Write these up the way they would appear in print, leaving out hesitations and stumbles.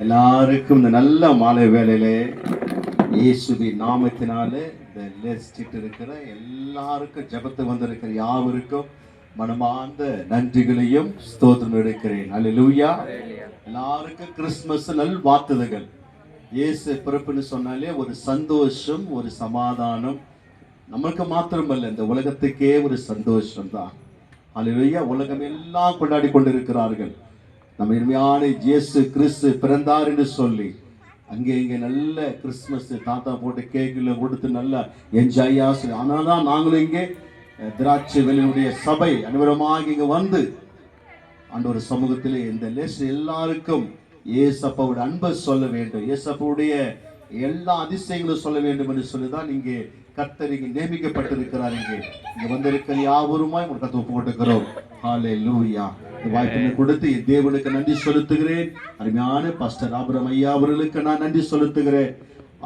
எல்லாருக்கும் இந்த நல்ல மாலை வேளையிலே இயேசுவின் நாமத்தினாலே இந்த லிஸ்ட் இருக்கிற எல்லாருக்கும் ஜெபத்து வந்திருக்கிற யாவருக்கும் மனமார்ந்த நன்றிகளையும் ஸ்தோத்திரம் எடுக்கிறேன். அல்லேலூயா. எல்லாருக்கும் கிறிஸ்துமஸ் நல் வாழ்த்துதல்கள். இயேசு பிறப்புன்னு சொன்னாலே ஒரு சந்தோஷம், ஒரு சமாதானம். நமக்கு மாத்திரமல்ல, இந்த உலகத்துக்கே ஒரு சந்தோஷம் தான். அல்லேலூயா. உலகம் எல்லாம் கொண்டாடி கொண்டிருக்கிறார்கள். நம்ம இனிமையான இயேசு கிறிஸ்து பிறந்தார் என்று சொல்லி அங்கே இங்கே நல்ல கிறிஸ்துமஸ் தாத்தா போட்டு கேக்குல கொடுத்து நல்லா என்ஜாயா சொல்லி. ஆனால் தான் நாங்களும் இங்கே திராட்சை வெளியுடைய சபை அனைவருமாக இங்கே வந்து ஆண்டவர் சமூகத்திலே இந்த லேஸ் எல்லாருக்கும் ஏசப்பாவுடைய அன்பை சொல்ல வேண்டும், ஏசப்பாவுடைய எல்லா அதிசயங்களும் சொல்ல வேண்டும் என்று சொல்லிதான் இங்கே கர்த்தர் இங்கே நியமிக்கப்பட்டிருக்கிறார். இங்கே வந்திருக்கிற யாவருமாய் ஒரு கருத்து ஒப்பு கொடுக்கிறோம். ஹல்லேலூயா. இந்த வாய்ப்பினை கொடுத்து என் தேவனுக்கு நன்றி செலுத்துகிறேன். அருமையான பாஸ்டர் ஆபிரகாம் ஐயா அவர்களுக்கு நான் நன்றி செலுத்துகிறேன்.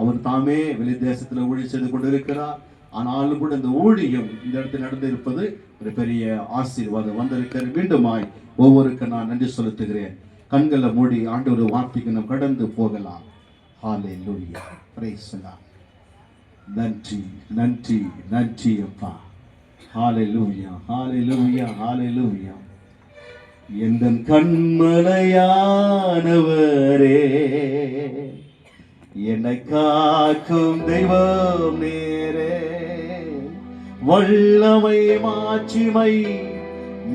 அவர் தாமே வெளி தேசத்தில் ஊழியம் செய்து கொண்டிருக்கிறார். ஆனாலும் கூட இந்த ஊழியம் இந்த இடத்தில் நடந்து இருப்பது ஒரு பெரிய ஆசீர்வாதம் வந்திருக்கிற. மீண்டுமாய் ஒவ்வொருக்கு நான் நன்றி செலுத்துகிறேன். கண்களை மூடி ஆண்டவர் வார்த்தைக்கு நாம் கடந்து போகலாம். ஹல்லேலூயா. Praise the lord. நன்றி நன்றி நன்றி அப்பா. ஹல்லேலூயா ஹல்லேலூயா ஹல்லேலூயா. எந்தன் கண்மலையானவரே, என்னை காக்கும் தெய்வம் நேரே, வல்லமை மாட்சிமை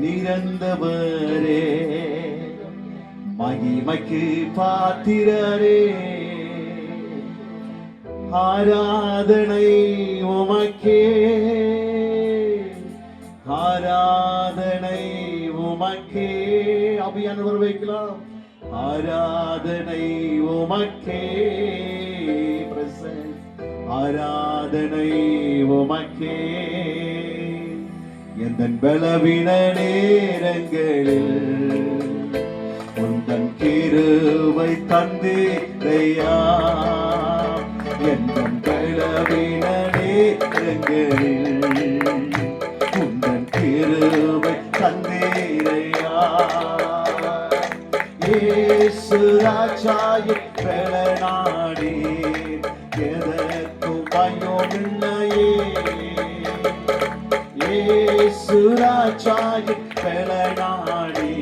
நிறந்தவரே, மகிமைக்கு பாத்திரரே, ஆராதனை உமக்கே, ஆராதனை உமக்கே. அபியானவர் வைக்கலாம். ஆராதனை உமக்கே, ஆராதனை உமக்கே. எந்தன் பலவீன நேரங்களில் உந்தன் கிருபை தந்தீரையா, எந்தன் பலவீன நேரங்களில் உந்தன் கிருபை தந்தீரையா. இயேசு ராஜாயின் பெலனாடி எதற்கும் பயமில்லையே. இயேசு ராஜாயின் பெலனாடி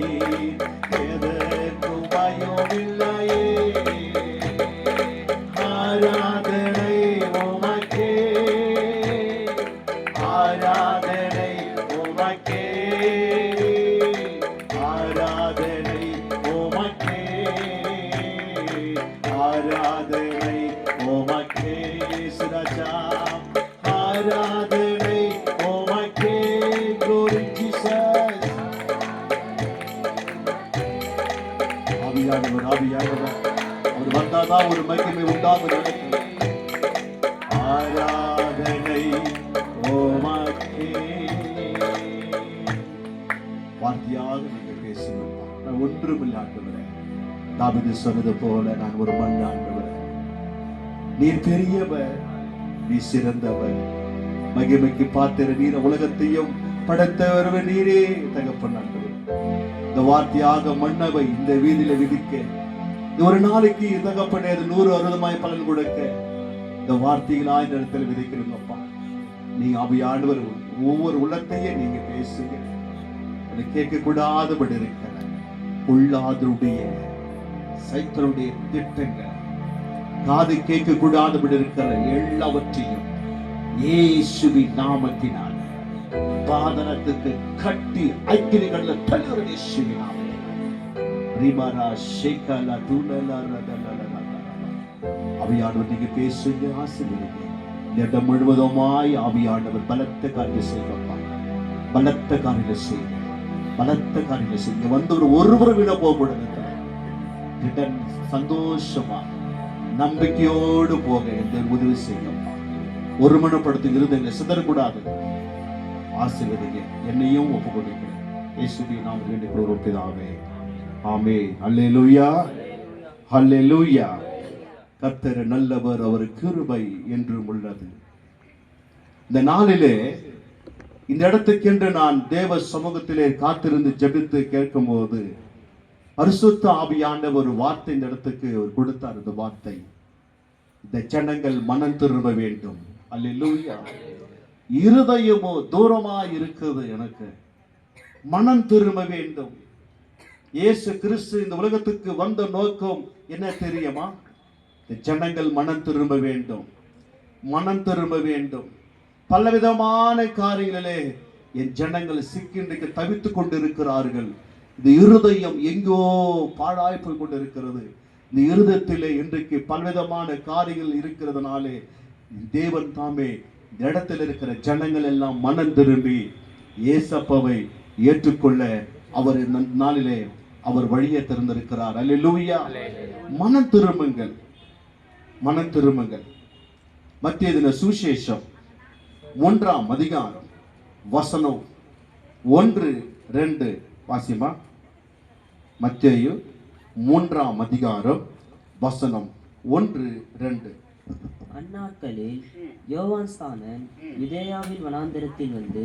எதற்கும் பயமில்லையே. ஆராதனை உமக்கே, ஆராதனை உமக்கே, ஆராதனை உமக்கே, ஆராதனை உமக்கே. சுராஜா ஆராதனை உமக்கே. Glory Jesus. ஆவியானவர் ஆவியானவர் அவர் வந்தாதான் ஒரு மகிமை உண்டாகும். ஆராதனை உமக்கே. வார்த்தையாக நீங்கள் பேசுங்கள். நான் ஒன்றுமில்லை ஆண்டவரே. தாவீது சொன்னது போல நான் ஒரு மண் ஆண்டவரே. நீர் பெரியவர், நீ சிறந்தவர், மகிமைக்கு பாத்திர நீர், உலகத்தையும் படைத்தவர் நீரே தகப்பன் ஆண்டவர். இந்த வார்த்தையாக மன்னவை இந்த வீதியில விதிக்க, இந்த ஒரு நாளைக்கு தகப்பனே 100 பலன் கொடுக்க இந்த வார்த்தைகளா இந்த இடத்துல விதிக்கிறீங்கப்பா. நீங்க ஆவியானவர் ஒவ்வொரு உள்ளத்தையே நீங்க பேசுங்க. அதை கேட்க கூடாதபடி இருக்கிற உள்ளாதருடைய சைத்தருடைய திட்டங்கள், காது கேட்க கூடாதபடி இருக்கிற எல்லாவற்றையும் இயேசுவின் நாமத்தினால் பாதனத்துக்கு கட்டி அக்கினிகள்ல தள்ளுகிற இயேசுவின் நாமத்தில். ரிமரா ஷேகலா துலலா ரதலலா. ஆவியானவர் நீங்க பேசுங்க, ஆசீர்வதிங்க. இந்த இடம் முழுவதுமாய் ஆவியானவர் பலத்த காரியம் செய்யப்பா. பலத்த காரியம் செய்ய, பலத்த காரியம் செய்ய. வந்து ஒருவரை விட போகக்கூடாது. சந்தோஷமா நம்பிக்கையோடு போக இந்த உதவி செய்யப்பா. ஒருமனப்படுத்தி இருந்தீங்க, சிதறக்கூடாது. ஆசீர்வதிங்க, என்னையும் ஒப்புக்கொடுங்க. இயேசுவின் நாமத்தில் வேண்டிக் பிதாவே, ஆமென். அல்லேலூயா அல்லேலூயா. கர்த்தர் நல்லவர், அவர் கிருபை என்றும் உள்ளது. இந்த நாளிலே இந்த இடத்துக்கென்று நான் தேவ சமூகத்திலே காத்திருந்து ஜெபித்து கேட்கும் போது பரிசுத்த ஆவியானவர் ஒரு வார்த்தை இந்த இடத்துக்கு கொடுத்தார். இந்த வார்த்தை, இந்த ஜனங்கள் மனம் திரும்ப வேண்டும். அல்லேலூயா. இருதயமோ தூரமா இருக்குது எனக்கு, மனம் திரும்ப வேண்டும். இயேசு கிறிஸ்து இந்த உலகத்துக்கு வந்த நோக்கம் என்ன தெரியுமா? ஜனங்கள் மனம் திரும்ப வேண்டும், மனம் திரும்ப வேண்டும். பலவிதமான காரியங்களிலே என் ஜனங்கள் சிக்கின்றைக்கு தவித்துக் கொண்டிருக்கிறார்கள். இந்த இருதயம் எங்கோ பாழாய் போய் கொண்டிருக்கிறது. இந்த இருதயத்திலே இன்றைக்கு பலவிதமான காரியங்கள் இருக்கிறதுனாலே தேவன் தாமே இந்த இடத்தில் இருக்கிற ஜனங்கள் எல்லாம் மனம் திரும்பி இயேசப்பாவை ஏற்றுக்கொள்ள அவர் நாளிலே அவர் வழியை திறந்திருக்கிறார். அல்லேலூயா. மனம் திரும்புங்கள், மனம் திரும்புங்கள். மத்திய தின சுவிசேஷம் 1ஆம் அதிகாரம் வசனம் 1-2 வாசிமா. மத்தேயு 3ஆம் அதிகாரம் வசனம் 1-2. அந்நாட்களில் யோவான் ஸ்நானன் யூதேயாவின் வனாந்தரத்தில் வந்து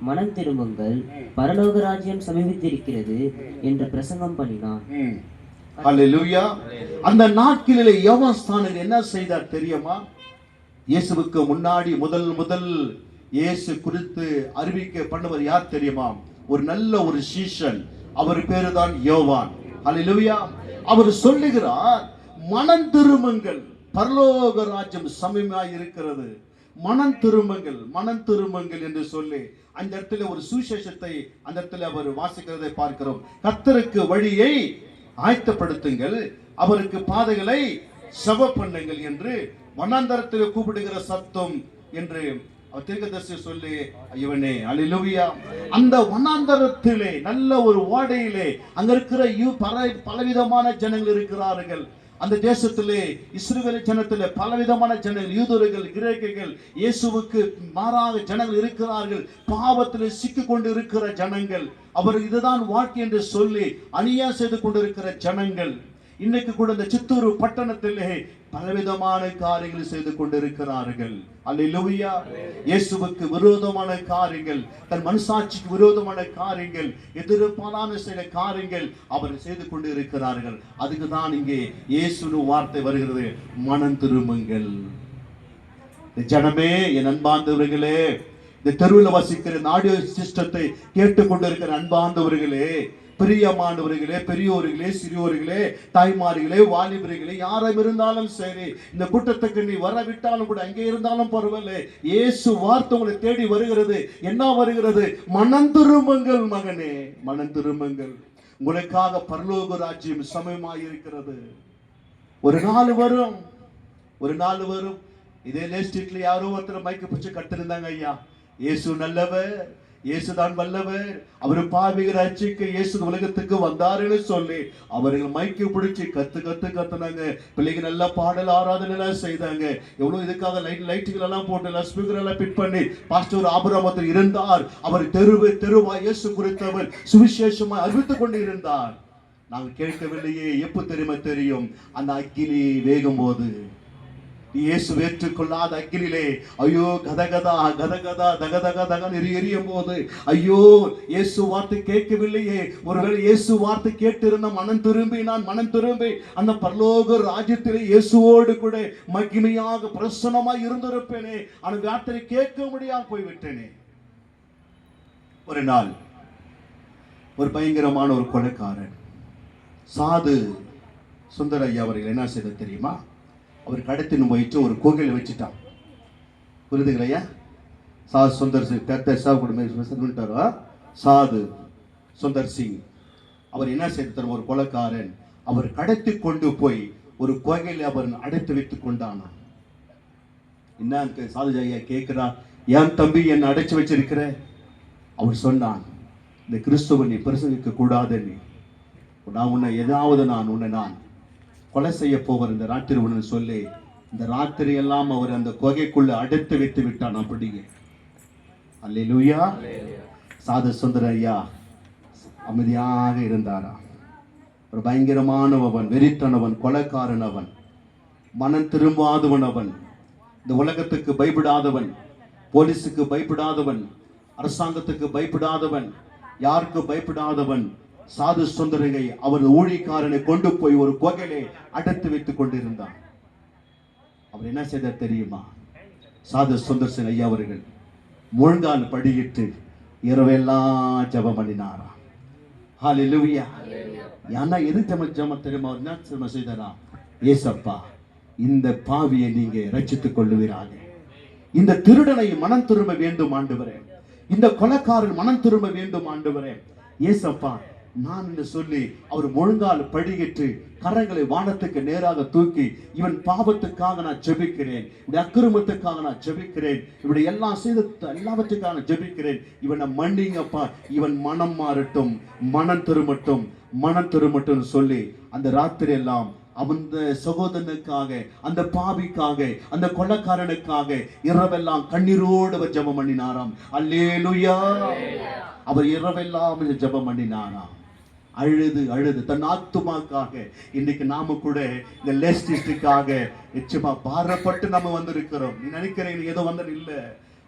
மனம் திரும்புங்கள், பரலோக ராஜ்யம் சமீபித்திருக்கிறது என்று பிரசங்கம் பண்ணினான். அல்லேலூயா. அந்த நாட்களிலே யோவான் ஸ்நானன் என்ன செய்தார் தெரியுமா? இயேசுவுக்கு முன்னாடி முதல் இயேசு குறித்து அறிவிக்க பண்ணவர் யார் தெரியுமா? ஒரு நல்ல ஒரு சீஷன், அவர் பேரு தான் யோவான். அல்லேலூயா. அவர் சொல்லுகிறார், மனம் திரும்புங்கள், பரலோக ராஜ்யம் சமீபமாய் இருக்கிறது, மனம் திரும்புங்கள், மனம் திரும்புங்கள் என்று சொல்லி அந்த இடத்துல ஒரு சுவிசேஷத்தை அந்த இடத்துல அவர் வாசிக்கிறதை பார்க்கிறோம். கர்த்தருக்கு வழியை ஆயத்தப்படுத்துங்கள், அவருக்கு பாதைகளை செவ பண்ணுங்கள் என்று வனாந்தரத்தில் கூப்பிடுகிற சத்தம் என்று தீர்க்கதரிசி சொல்லி இவனே. அல்லேலூயா. அந்த வனாந்தரத்திலே நல்ல ஒரு ஓடையிலே அங்க இருக்கிற பலவிதமான ஜனங்கள் இருக்கிறார்கள். அந்த தேசத்திலே இஸ்ரவேல் ஜனத்திலே பலவிதமான ஜனங்கள், யூதர்கள், கிரேக்கர்கள், இயேசுவுக்கு மாறாக ஜனங்கள் இருக்கிறார்கள். பாவத்திலே சிக்கிக் கொண்டு இருக்கிற ஜனங்கள், அவர் இதுதான் வாழ்க்கை என்று சொல்லி அநியாயம் செய்து கொண்டிருக்கிற ஜனங்கள். இன்னைக்கு கூட இந்த சித்தூர் பட்டணத்திலே பலவிதமான காரியங்களை செய்து கொண்டிருக்கிறார்கள். அல்லேலூயா. இயேசுவுக்கு விரோதமான காரியங்கள், தன் மனசாட்சிக்கு விரோதமான காரியங்கள், எதிர்பாராத சில காரியங்கள் அவர் செய்து கொண்டு இருக்கிறார்கள். அதுக்கு தான் இங்கே இயேசுவின் வார்த்தை வருகிறது, மனம் திரும்புங்கள். ஜனமே, என் அன்பார்ந்தவர்களே, இந்த தெருவில் வசிக்கிற ஆடியோ சிஸ்டத்தை கேட்டுக்கொண்டிருக்கிற அன்பார்ந்தவர்களே, பிரியமானவர்களே, பெரியோர்களே, சிறியோர்களே, தாய்மார்களே, வாலிபர்களே, யாரும் இருந்தாலும் சரி, இந்த கூட்டத்துக்கு நீ வரவிட்டாலும் கூட அங்கே இருந்தாலும் பரவாயில்லை, இயேசு வார்த்தை உங்களை தேடி வருகிறது. என்ன வருகிறது? மனம் திரும்புங்கள் மகனே, மனம் திரும்புங்கள், உங்களுக்காக பரலோக ராஜ்யம் சமயமாய் இருக்கிறது. ஒரு நாள் வரும், ஒரு நாள் வரும். இதே லேஸ்ட்ல யாரோ ஒருத்தர் மைக்கு பிடிச்சு கட்டிருந்தாங்க, ஐயா இயேசு நல்லவர், இயேசுதான் வல்லவர், அவர் பாவிகளை ரட்சிக்க இயேசு உலகத்துக்கு வந்தாருன்னு சொல்லி அவர்கள் மைக்கு பிடிச்சி கத்துனாங்க. பிள்ளைங்க நல்ல பாடல் ஆராதனை எல்லாம் செய்தாங்க. எவ்வளவு இதுக்காக லைட்டுகள் எல்லாம் போட்டு ஸ்பீக்கர் எல்லாம் பிட் பண்ணி பாஸ்டர் ஆபிரகாம் இருந்தார். அவர் தெருவா இயேசு குறித்தவர் சுவிசேஷமாய் அறிவித்துக் கொண்டு இருந்தார். நாங்கள் கேட்கவில்லையே. எப்ப தெரியும்? அந்த அக்கினி வேகும் போது, இயேசு ஏற்றுக்கொள்ளாத அக்கினிலே ஐயோ கதகதா தகதகன் எரியும் போது, ஐயோ இயேசு வார்த்தை கேட்கவில்லையே. ஒருவேளை இயேசு வார்த்தை கேட்டிருந்த மனம் திரும்பி அந்த பரலோக ராஜ்யத்திலே இயேசுவோடு கூட மகிமையாக பிரசன்னமாய் இருந்திருப்பேனே. அந்த வார்த்தை கேட்க முடியாமல் போய்விட்டேனே. ஒரு நாள் ஒரு பயங்கரமான ஒரு கொலைக்காரன் சாது சுந்தரையா அவர்கள் என்ன செய்த தெரியுமா? அவர் கடத்தின்னு போயிட்டு ஒரு கோகையில் வச்சுட்டான். புரியுதுங்களையா? சாது சுந்தர் சிங் குடும்பம் சாது சுந்தர் சிங் அவர் என்ன செய்தார்? ஒரு கொலைக்காரன் அவர் கடத்தி கொண்டு போய் ஒரு கோகையில் அவர் அடைத்து வைத்துக் கொண்டானான். என்ன சாது ஐயா கேட்கிறா, ஏன் தம்பி என்னை அடைச்சு வச்சிருக்கிற? அவர் சொன்னான், இந்த கிறிஸ்துவ நீ பிரசங்கிக்க கூடாது, நான் உன்னை நான் கொலை செய்ய போவர் இந்த ராத்திரி ஒன்று சொல்லி இந்த ராத்திரி எல்லாம் அவர் அந்த குகைக்குள்ள அடைத்து வைத்து விட்டான். அப்படிங்க. அல்லேலூயா. சாது சுந்தர ஐயா அமைதியாக இருந்தாரா. ஒரு பயங்கரமானவன், வெறித்தனவன், கொலைக்காரன் அவன், மனம் திரும்பாதவன் அவன், இந்த உலகத்துக்கு பயப்படாதவன், போலீஸுக்கு பயப்படாதவன், அரசாங்கத்துக்கு பயப்படாதவன், யாருக்கு பயப்படாதவன். சாது சுந்தரங்கை அவர் ஊழியக்காரனை கொண்டு போய் ஒரு குகையிலே அடைத்து வைத்துக் கொண்டிருந்தார். அவர் என்ன செய்தார் தெரியுமா? சாது சுந்தர் சிங் ஐயா அவர்கள் முழங்கால் படியிட்டு இரவெல்லாம் ஜெபம் பண்ணினாராம். ஹalleluya. ஏன்னா எது ஜெபம் தெரியுமா? என்ன செய்தாரா? ஏசப்பா, இந்த பாவியை நீங்க ரட்சித்துக் கொள்ளுவீராக. இந்த திருடனை மனம் திரும்ப வேண்டும் ஆண்டவரே. இந்த கொலைக்காரன் மனம் திரும்ப வேண்டும் ஆண்டவரே. ஏசப்பா, நான் என்று சொல்லி அவர் முழங்கால் படியிட்டு கரங்களை வானத்துக்கு நேராக தூக்கி, இவன் பாவத்துக்காக நான் ஜெபிக்கிறேன், இவனுடைய அக்கிரமத்துக்காக நான் ஜெபிக்கிறேன், இவனுடைய எல்லாம் செய்த எல்லாவற்றுக்காக நான் ஜெபிக்கிறேன், இவனை மன்னிங்கப்பா, இவன் மனம் மாறட்டும், மனம் திரும்பட்டும், மனம் திரும்பட்டும் சொல்லி அந்த ராத்திரி எல்லாம் அந்த சகோதரனுக்காக, அந்த பாவிக்காக, அந்த கொலைக்காரனுக்காக இரவெல்லாம் கண்ணீரோடு அவர் ஜெபம் பண்ணினாராம். அல்லேலூயா. அவர் இரவெல்லாம் ஜெபம் பண்ணினாராம். அழுது அழுது தன் ஆத்துமாக்காக. இன்னைக்கு நாம கூட இந்த லேஸ்டிஸ்டுக்காக நிச்சயமா பாரப்பட்டு நம்ம வந்திருக்கிறோம். நீ நினைக்கிறேன் ஏதோ வந்தது இல்லை.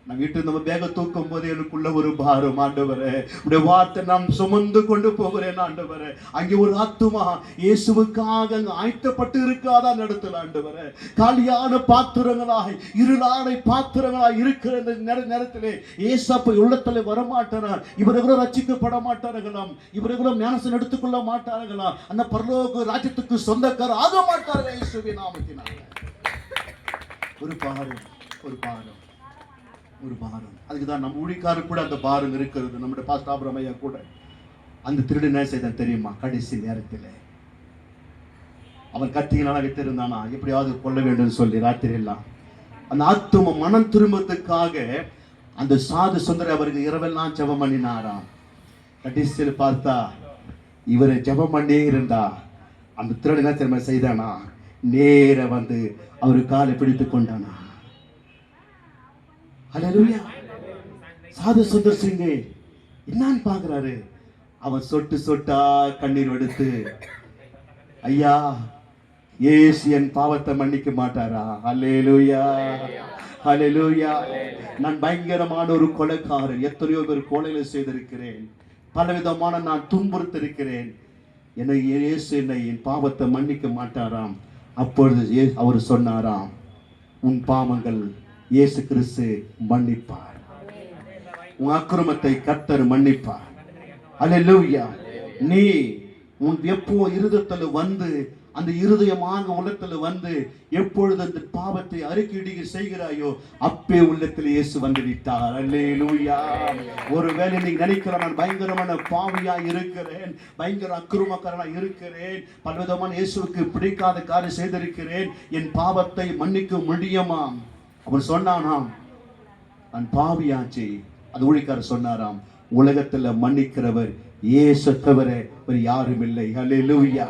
நான் வீட்டு நம்ம பேக தூக்கும் போது எனக்குள்ள ஒரு பாரம் ஆண்டவரே, உடைய வார்த்தை நாம் சுமந்து கொண்டு போகிறேன் ஆண்டவரே. அங்கே ஒரு ஆத்துமா இயேசுவுக்காக அங்கு ஆயத்தப்பட்டு இருக்காதா நடத்தல ஆண்டவரே. காலியான பாத்திரங்களாய், இருளான பாத்திரங்களாய் இருக்கிற இந்த நேரத்திலே ஏசப்பா உள்ளத்துல வரமாட்டார். இவர்களும் ரட்சிக்கப்பட மாட்டார்களாம், இவர்களும் ஞானஸ்நானம் எடுத்துக்கொள்ள மாட்டார்களாம், அந்த பரலோக ராஜ்யத்துக்கு சொந்தக்காரர் ஆக மாட்டார்கள் இயேசுவின் நாமத்தினால. ஒரு பாரம், ஒரு பாரம், ஒரு பாரம். அதுக்கு தான் நம்ம ஊழிக்காரர் கூட அந்த பாரம் இருக்கிறது. நம்முடைய பாஸ்டர் ஆபிரகாம் ஐயா கூட அந்த திருடு என்ன செய்தான் தெரியுமா? கடைசி நேரத்தில் அவன் கத்தியினால வைத்திருந்தானா, எப்படியாவது கொல்ல வேண்டும் சொல்லி ராத்திரி எல்லாம் அந்த ஆத்தும மனம் திரும்பத்துக்காக அந்த சாது சுந்தர அவருக்கு இரவெல்லாம் ஜெபம் பண்ணினாராம். கடைசியில் பார்த்தா இவரை ஜெபம் பண்ணே இருந்தா அந்த திருடு என்ன தெரியுமா செய்தானா? நேர வந்து அவரு காலை பிடித்து கொண்டானா. ஹல்லேலூயா. சாது சுந்தர் சிங் என்னன்னு பாக்குறாரு. அவன் சொட்டு சொட்டா கண்ணீர் எடுத்து, ஐயா, இயேசு என் பாவத்தை மன்னிக்க மாட்டாரா? ஹல்லேலூயா, ஹல்லேலூயா. நான் பயங்கரமான ஒரு கொலைக்காரன், எத்தனையோ பேர் கொலைகளை செய்திருக்கிறேன், பலவிதமான நான் துன்புறுத்திருக்கிறேன், என்னை இயேசு என்னை என் பாவத்தை மன்னிக்க மாட்டாராம். அப்பொழுது அவர் சொன்னாராம், உன் பாவங்கள் இயேசு கிறிஸ்து மன்னிப்பார், உன் அக்கிரமத்தை கர்த்தர் மன்னிப்பார். அல்லேலூயா. நீ உன் எப்போ இருதயத்துல வந்து அந்த இருதயமாக உள்ளத்துல வந்து எப்பொழுது அந்த பாவத்தை அறிக்கையிடுகை செய்கிறாயோ அப்பே உள்ளத்தில் இயேசு வந்து விட்டார். அல்லேலூயா. ஒருவேளை நீங்க நினைக்கிற நான் பயங்கரமான பாவியா இருக்கிறேன், பயங்கர அக்கிரமக்காரனா இருக்கிறேன், பலவிதமான இயேசுவுக்கு பிடிக்காத காரியம் செய்திருக்கிறேன், என் பாவத்தை மன்னிக்க முடியுமா? அவன் சொன்னானாம், நான் பாவியாச்சு. அது ஊழியக்காரர் சொன்னாராம், உலகத்துல மன்னிக்கிறவர் இயேசு தவிர வேறு யாரும் இல்லை. அல்லேலூயா.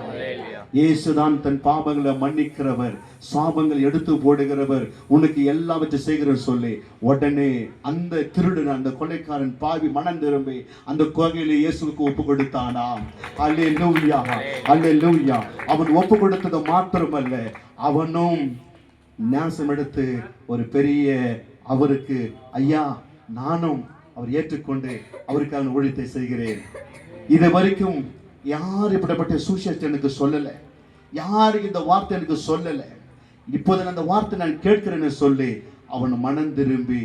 இயேசுதான் தன் பாவங்களை மன்னிக்கிறவர், சாபங்கள் எடுத்து போடுகிறவர், உனக்கு எல்லாவற்றை செய்கிறவர் சொல்லி உடனே அந்த திருடன், அந்த கொலைக்காரன் பாவி மனம் திரும்பி அந்த கோகையில இயேசுவுக்கு ஒப்பு கொடுத்தானாம். அல்லேலூயா, அல்லேலூயா. அவன் ஒப்பு கொடுத்தது மாத்திரமல்ல, அவனும் ஞானம் எடுத்து ஒரு பெரிய அவருக்கு, ஐயா, நானும் அவர் ஏற்றுக்கொண்டு அவருக்கான ஊழியத்தை செய்கிறேன். இது வரைக்கும் யார் இப்படிப்பட்ட சுவிசேஷத்தை எனக்கு சொல்லலை, யாருக்கு இந்த வார்த்தை எனக்கு சொல்லலை, இப்போது அந்த வார்த்தை நான் கேட்கிறேன்னு சொல்லி அவன் மனம் திரும்பி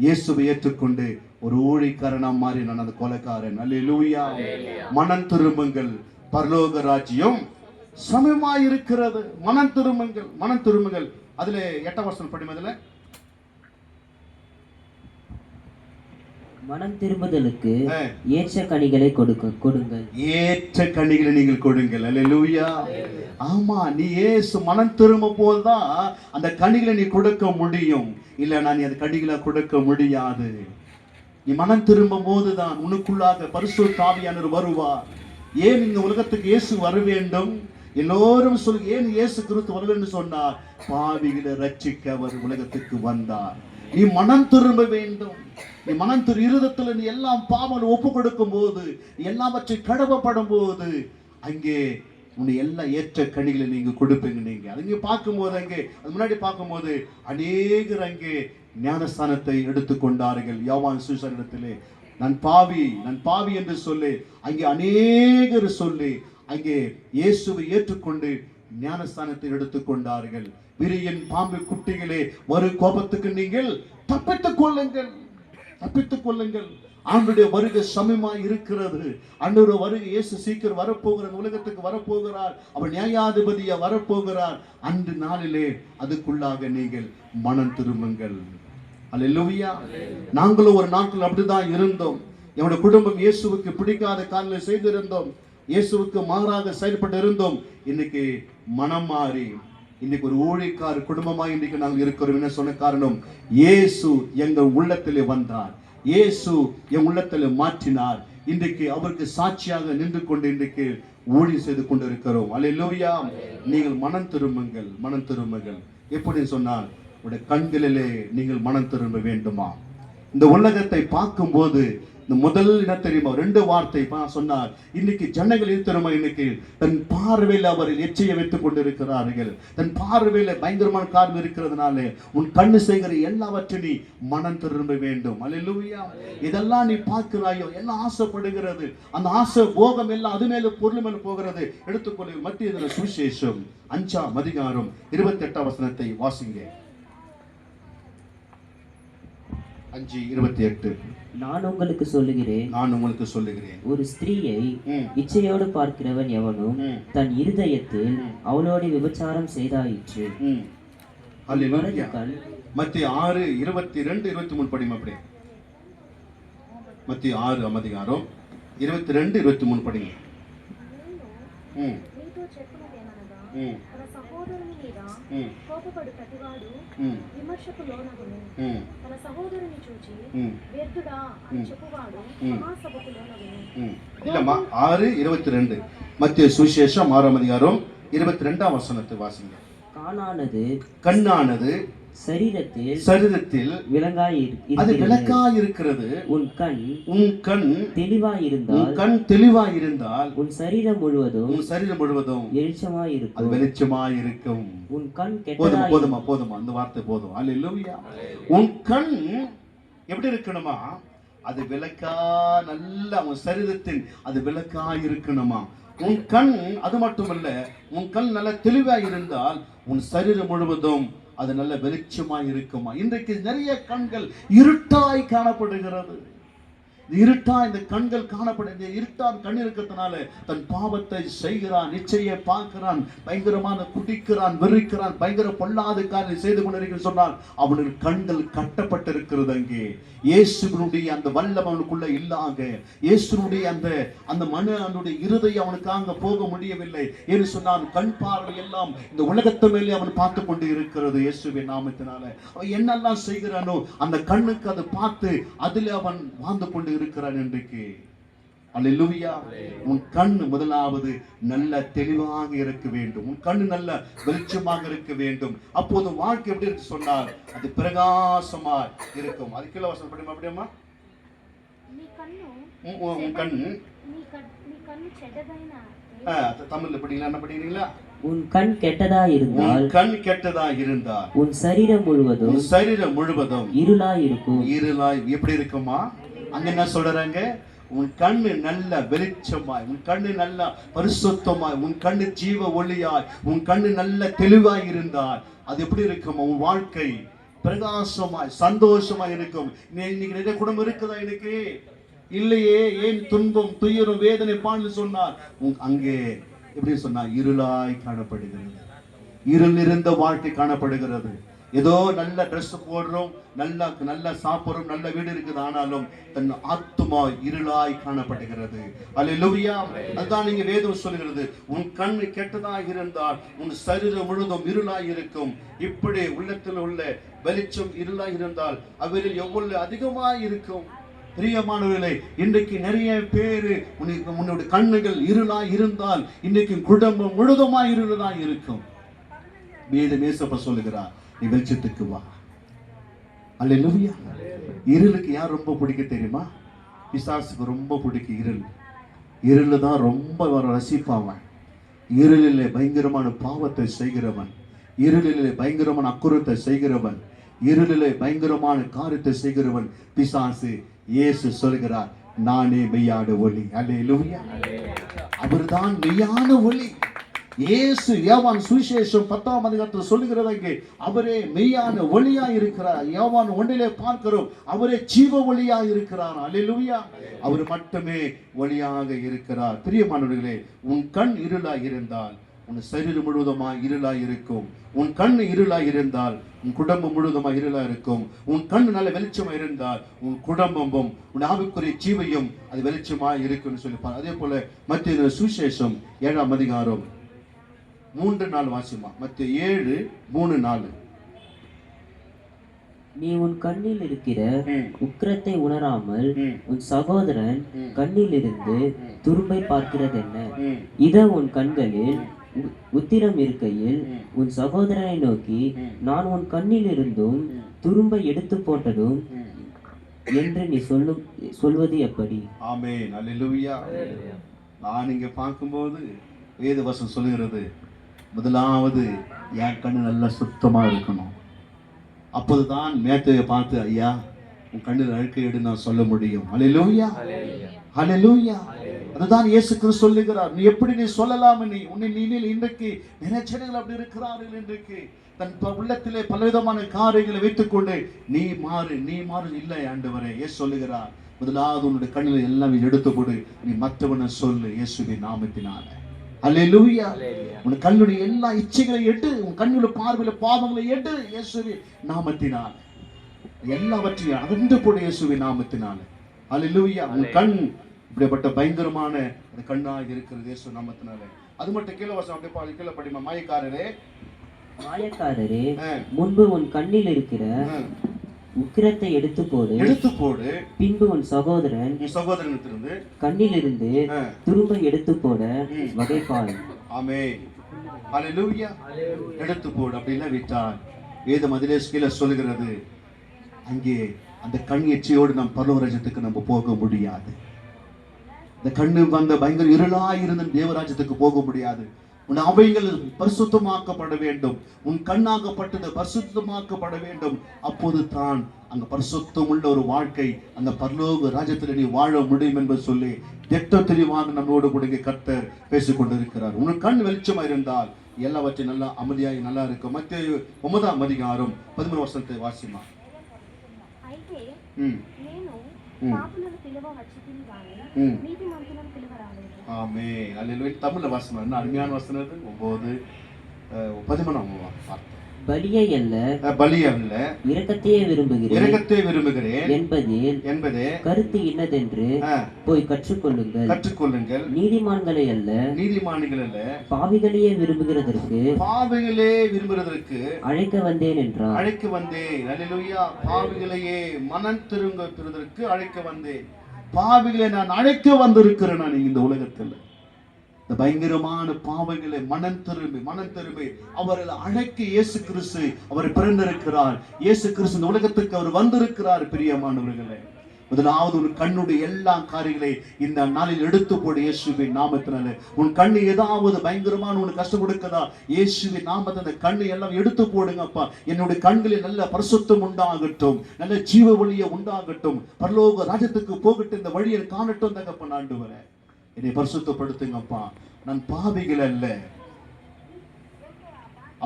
இயேசுவை ஏற்றுக்கொண்டு ஒரு ஊழியக்காரனா மாறி நான் அந்த கொலைக்காரன். அல்லேலூயா. மனம் திரும்புங்கள், பரலோக ராஜ்யம் சமயமாயிருக்கிறது. மனம் திரும்புங்கள், மனம் திரும்புங்கள். அதுல 8ஆம் வசனம் படிமதுல, மனம் திரும்புதலுக்கு ஏற்ற கனிகளை கொடுங்கள், ஏற்ற கனிகளை நீங்கள் கொடுங்கள். அல்லேலூயா. ஆமா, நீ இயேசு மனம் திரும்பும் போதுதான் அந்த கனிகளை நீ கொடுக்க முடியும். இல்லைன்னா நீ அந்த கனிகளை கொடுக்க முடியாது. நீ மனம் திரும்பும் போதுதான் உனக்குள்ளாக பரிசுத்த ஆவியானவர் வருவார். ஏன் இந்த உலகத்துக்கு இயேசு வர வேண்டும்? எல்லோரும் சொல்லு, ஏன் இயேசு கிறிஸ்து வர வேண்டும் சொன்னார்? பாவிகளை ரட்சிக்க அவர் உலகத்துக்கு வந்தார். நீ மனம் திரும்ப வேண்டும். நீ மனம் இருதயத்துல நீ எல்லாம் பாவம் ஒப்பு கொடுக்கும் போது, எல்லாவற்றை கடமைப்படும் போது, அங்கே உன்னை எல்லாம் ஏற்ற கனிகளை நீங்க கொடுப்பீங்க. நீங்க அங்கே பார்க்கும்போது, அங்கே அது முன்னாடி பார்க்கும்போது அநேகர் அங்கே ஞானஸ்தானத்தை எடுத்துக்கொண்டார்கள். யோவான் சுவிசேஷத்திலே நான் பாவி என்று சொல்லி அங்கே அநேகர் சொல்லி அங்கே இயேசுவை ஏற்றுக்கொண்டு ஞானஸ்தானத்தை எடுத்துக்கொண்டார்கள். விரியன் பாம்பு குட்டிகளே, ஒரு கோபத்துக்கு நீங்கள் தப்பித்துக் கொள்ளுங்கள், தப்பித்துக் கொள்ளுங்கள். ஆண்டுடைய வருகை சமயமாய் இருக்கிறது. ஆண்டவருடைய வருகை, இயேசு சீக்கிரம் வரப்போகிறார், உலகத்துக்கு வரப்போகிறார், அவர் நியாயாதிபதியா வரப்போகிறார். அன்று நாளிலே அதுக்குள்ளாக நீங்கள் மனம் திரும்புங்கள். அல்லேலூயா. நாங்களும் ஒரு நாட்கள் அப்படிதான் இருந்தோம். என்னுடைய குடும்பம் இயேசுவுக்கு பிடிக்காத காரியங்களை செய்திருந்தோம், இயேசுவுக்கு மாறாக செயல்பட்டு இருந்தோம். இன்னைக்கு மனம் மாறி இன்னைக்கு ஒரு ஊழியக்கார குடும்பமாக இன்னைக்கு நாங்கள் இருக்கிறோம். என்ன சொன்ன காரணம், இயேசு எங்கள் உள்ளத்திலே வந்தார், இயேசு என் உள்ளத்திலே மாற்றினார். இன்றைக்கு அவருக்கு சாட்சியாக நின்று கொண்டு இன்றைக்கு ஊழியம் செய்து கொண்டு இருக்கிறோம். அல்லேலூயா. நீங்கள் மனம் திரும்புங்கள், மனம் திரும்புங்கள். எப்படி சொன்னால், உடைய கண்களிலே நீங்கள் மனம் திரும்ப வேண்டுமா? இந்த உலகத்தை பார்க்கும்போது இந்த முதல் என்ன தெரியுமா, 2 வார்த்தை சொன்னார். இன்னைக்கு ஜனங்கள் தெரியுமா, இன்னைக்கு தன் பார்வையில் அவர் எச்சையை வைத்துக் கொண்டிருக்கிறார்கள். தன் பார்வையில பயங்கரமான காரணம் இருக்கிறதுனால உன் கண்ணு செய்கிற எல்லாவற்றையும் நீ மனம் திரும்ப வேண்டும். அல்லேலூயா. இதெல்லாம் நீ பார்க்கிறாயோ, எல்லாம் ஆசைப்படுகிறது, அந்த ஆசை போகம் எல்லாம் அது மேல பொருள் மேல போகிறது. எடுத்துக்கொள்ள மத்திய சுவிசேஷம் 5ஆம் அதிகாரம் 28ஆம் வசனத்தை வாசிங்க. 5:28. நான் உங்களுக்கு சொல்லுகிறேன், ஒரு ஸ்திரீயை இச்சையோடு பார்க்கிறவன் எவனும் தன் இருதயத்தில் அவளோடு விபச்சாரம் செய்தாயிற்று. மத்திய 6:22-23 படிமா. அப்படியே மத்திய 6ஆம் அதிகாரம் 22-23 படிங்க. తన సహోదరుని మీద కోపపడు ప్రతివాడు విమర్శకు లోనగును. తన సహోదరుని చూచి వ్యర్థుడా అని చెప్పువాడు మహాసభకు లోనగును. இல்லம்மா, 6:22 மத்திய சுவிசேஷம் 6ஆம் அதிகாரம் 22ஆம் வசனத்தை வாசிங்க. கண்ணானது சரீரத்தில் அது விளக்காய் இருக்கிறது. உன் கண் தெளிவாய் இருந்தால் உன் சரீரம் முழுவதும் வெளிச்சமாய் இருக்கும். உன் கண் போதுமா அந்த வார்த்தை போதும். அல்லேலூயா. உன் கண் எப்படி இருக்கணுமா, அது விளக்கா, நல்ல உன் சரீரத்தின் அது விளக்காய் இருக்கணுமா. உன் கண் அது மட்டுமல்ல, உன் கண் நல்ல தெளிவாய் இருந்தால் உன் சரீரம் முழுவதும் அது நல்ல வெளிச்சமாய் இருக்குமா. இன்றைக்கு நிறைய கண்கள் இருட்டாய் காணப்படுகிறது. இருட்டா இந்த கண்கள் காணப்படுது. இருட்டா கண் இருக்கிறதுனால தன் பாவத்தை செய்கிறான், நிச்சய பார்க்கிறான், பயங்கரமான குடிக்கிறான், வெறிக்கிறான், பயங்கர பொல்லாத காரியம் செய்து கொண்டிருக்க சொன்னால் அவனுடைய கண்கள் கட்டப்பட்டிருக்கிறது. அங்கே இயேசுவினுடைய அந்த வல்லமை அவனுக்குள்ள இல்லாக, இயேசுனுடைய அந்த அவனுடைய இருதயம் அவனுக்காக போக முடியவில்லை என்று சொன்னால் கண் பார்வை எல்லாம் இந்த உலகத்து மேலே அவன் பார்த்து கொண்டு இருக்கிறது. இயேசுவின் நாமத்தினால அவன் என்னெல்லாம் செய்கிறானோ அந்த கண்ணுக்கு அதை பார்த்து அதில் அவன் வாழ்ந்து கொண்டு இருக்கிறான் இன்றைக்கு. அல்லேலூயா. உன் கண் முதலாவது நல்ல தெளிவாக இருக்க வேண்டும், உன் கண் நல்ல வெளிச்சமாக இருக்க வேண்டும். அப்போது வாழ்க்கை எப்படி இருக்கு சொன்னால் அது பிரகாசமா இருக்கும். அது கீழே வசனம் படிமா. அப்படியம்மா, உன் கண் தமிழ்ல படிங்களா, என்ன படிக்கிறீங்களா? உன் கண் கெட்டதா இருந்தால் உன் சரீரம் முழுவதும் இருளாய் இருக்கும். எப்படி இருக்குமா? அங்க என்ன சொல்றாங்க, உன் கண்ணு நல்ல வெளிச்சமாய், உன் கண்ணு நல்ல பரிசுத்தமாய், உன் கண்ணு ஜீவ ஒளியாய், உன் கண்ணு நல்ல தெளிவாய் இருந்தால் அது எப்படி இருக்கும்? உன் வாழ்க்கை பிரகாசமாய் சந்தோஷமாய் இருக்கும். இன்னைக்கு நிறைய குடும்பம் இருக்குதா? இன்னைக்கு இல்லையே. ஏன் துன்பம், துயரம், வேதனை பான்னு சொன்னார். அங்கே எப்படி சொன்னா இருளாய் காணப்படுகிறது. இருள் இருந்த வாழ்க்கை காணப்படுகிறது. ஏதோ நல்ல ட்ரெஸ் போடுறோம், நல்ல சாப்பிடுறோம், நல்ல வீடு இருக்குது, ஆனாலும் தன் ஆத்துமா இருளாய் காணப்படுகிறது. அல்லேலூயா. அதுதான் நீங்க வேதம் சொல்லுகிறது, உன் கண் கெட்டதா இருந்தால் உன் சரீரம் முழுதும் இருளாய் இருக்கும். இப்படி உள்ளத்தில் உள்ள வெளிச்சம் இருளாய் இருந்தால் அவரில் எவ்வளவு அதிகமாய் இருக்கும். பிரியமானவர்களே, இன்றைக்கு நிறைய பேரு உன்னுடைய கண்ணுகள் இருளாய் இருந்தால் இன்றைக்கு குடும்பம் முழுதுமாய் இருளாய் இருக்கும். வேதம் இயேசுப்பா சொல்லுகிறார், நீ வெளிச்சத்துக்கு வா. அல்லேலூயா. இருளுக்கு யார் ரொம்ப பிடிக்க தெரியுமா? பிசாசுக்கு ரொம்ப பிடிக்கும் இருள். இருள் தான் ரொம்ப ரசிப்பாவன். இருளிலே பயங்கரமான பாவத்தை செய்கிறவன், இருளிலே பயங்கரமான அக்குறத்தை செய்கிறவன், இருளிலே பயங்கரமான காரியத்தை செய்கிறவன் பிசாசு. இயேசு சொல்கிறார், நானே மெய்யான ஒளி. அல்லேலூயா. அவர்தான் மெய்யான ஒளி. இயேசு யோவான் சுவிசேஷம் 10ஆம் அதிகாரத்தில் சொல்லுகிறது அங்கே அவரே மெய்யான ஒளியாய் இருக்கிறார். யோவான் 1 பார்க்கிறோம் அவரே ஜீவ ஒளியாய் இருக்கிறார். அல்லேலூயா. அவர் மட்டுமே ஒளியாக இருக்கிறார். பிரியமானவர்களே, உன் கண் இருளாய் இருந்தால் உன் சரீரம் முழுவதுமாய் இருளாய் இருக்கும். உன் கண் இருளாய் இருந்தால் உன் குடும்பம் முழுவதுமாய் இருளாய் இருக்கும். உன் கண் நல்ல வெளிச்சமாய் இருந்தால் உன் குடும்பமும் உன் ஆவிக்குரிய ஜீவையும் அது வெளிச்சமாய் இருக்கும்னு சொல்லிப்பார். அதே போல மத்திய சுவிசேஷம் 7ஆம் அதிகாரம் 3-4 வாசிமா. மத்திய 7:3-4. நீ உன் கண்ணில் இருக்கிற உக்கிரத்தை உணராமல் உன் சகோதரன் கண்ணில் இருந்து துரும்பை பார்க்கிறது என்ன? இத உன் கண்களில் உத்திரம் இருக்கையில் உன் சகோதரனை நோக்கி நான் உன் கண்ணில் இருந்தும் துரும்பை எடுத்து போட்டதும் என்று நீ சொல்வது எப்படி? ஆமென். அல்லேலூயா. நான் இங்க பார்க்கும்போது வேத வசனம் சொல்லுகிறது, முதலாவது என் கண்ணு நல்லா சுத்தமா இருக்கணும். அப்போதுதான் மேத்தையை பார்த்து ஐயா உன் கண்ணில் அழுக்கை எடு நான் சொல்ல முடியும். அல்லேலூயா. அல்லேலூயா. அதுதான் இயேசு கிறிஸ்து சொல்லுகிறார். நீ எப்படி நீ சொல்லலாம்? உன்னை இன்றைக்கு நினைச்சனைகள் அப்படி இருக்கிறார்கள். இன்றைக்கு தன் உள்ளத்திலே பலவிதமான காரியங்களை வைத்துக்கொண்டு நீ மாறு இல்லை ஆண்டவரே. இயேசு சொல்லுகிறார், முதலாவது உன்னுடைய கண்ணில் எல்லாம் எடுத்து கொடு, நீ மற்றவனை சொல்லு இயேசுவின் நாமத்தினால. அல்லேலூயா. உன் கண்ணுடைய எல்லா இச்சைகளை எடு, உன் கண்ணுடைய பார்வையில பாவங்களை எடு இயேசுவின் நாமத்தினால. எல்லாவற்றையும் அகன்று போடு இயேசுவின் நாமத்தினால. அல்லேலூயா. உன் கண் இப்படிப்பட்ட பயங்கரமான கண்ணாக இருக்கிறது இயேசு நாமத்தினால. அது மட்டும் கீழே வசனம் அப்படியே கீழே படிமா. மாயக்காரரே முன்பு உன் கண்ணில் இருக்கிற உக்கிரத்தை எடுத்து போடு, பின்பு உன் சகோதரனிடத்திலிருந்து கண்ணில் இருந்து துரும்பை எடுத்து போட வகைப்பாய். ஆமென். அல்லேலூயா. எடுத்து போடு அப்படின்னா விட்டால் வேதம் அதிலே கீழே சொல்லுகிறது, அங்கே அந்த கண் எச்சையோடு நாம் பரலோக ராஜ்யத்துக்கு நம்ம போக முடியாது. இந்த கண்ணு வந்த பயங்கர இருளாய் இருந்த தேவராஜ்யத்துக்கு போக முடியாது. உன் அவைகள் பரிசுத்தமாக்கப்பட வேண்டும். உன் கண்ணாகப்பட்டது பரிசுத்தமாக்கப்பட வேண்டும். அப்போது தான் அங்க பரிசுத்தம் உள்ள ஒரு வாழ்க்கை அந்த பரலோக ராஜ்யத்தில் நீ வாழ முடியும் என்று சொல்லி திட்ட தெளிவாக நம்மோடு கூட கர்த்தர் பேசிக் கொண்டிருக்கிறார். உன் கண் வெளிச்சமா இருந்தால் எல்லாவற்றையும் நல்லா அமைதியாகி நல்லா இருக்கும். மத்திய 9ஆம் அதிகாரம் 13 வசனத்தை வாசிமா. ஆமென். அல்லேலூயா. தமிழ்ல வசனம் என்ன அருமையான வசனம் அது. 9:13 பலியை அல்ல இரக்கத்தையே விரும்புகிறேன் என்பதே கருத்து இன்னதென்று போய் கற்றுக்கொள்ளுங்கள். நீதிமான்களை அல்ல பாவிகளையே விரும்புகிறதற்கு அழைக்க வந்தேன் என்றார். அல்லேலூயா. பாவிகளையே மனம் திரும்புவதற்கு அழைக்க வந்தேன். பாவிகளை நான் அழைக்க வந்திருக்கிறேன். நான் இந்த உலகத்தில் இந்த பயங்கரமான பாவங்களை மனம் திரும்பி அவரை அழைக்க இயேசு கிறிஸ்து அவர் பிறந்திருக்கிறார். இயேசு கிறிஸ்து இந்த உலகத்துக்கு அவர் வந்திருக்கிறார். பிரியமானவர்களே, முதலாவது உன் கண்ணுடைய எல்லா காரியங்களை இந்த நாளில் எடுத்து போடு இயேசுவின் நாமத்தினால. உன் கண்ணு ஏதாவது பயங்கரமான உனக்கு கஷ்டம் கொடுக்கதா, இயேசுவின் நாமத்தை அந்த கண்ணு எல்லாம் எடுத்து போடுங்கப்பா. என்னுடைய கண்களில் நல்ல பரிசுத்தம் உண்டாகட்டும், நல்ல ஜீவ வழியை உண்டாகட்டும், பரலோக ராஜ்யத்துக்கு போகட்டும், இந்த வழியை காணட்டும் தகப்பன். ஆண்டவரே, என்னை பரிசுத்தப்படுத்துங்கப்பா. நான் பாவிகள் அல்ல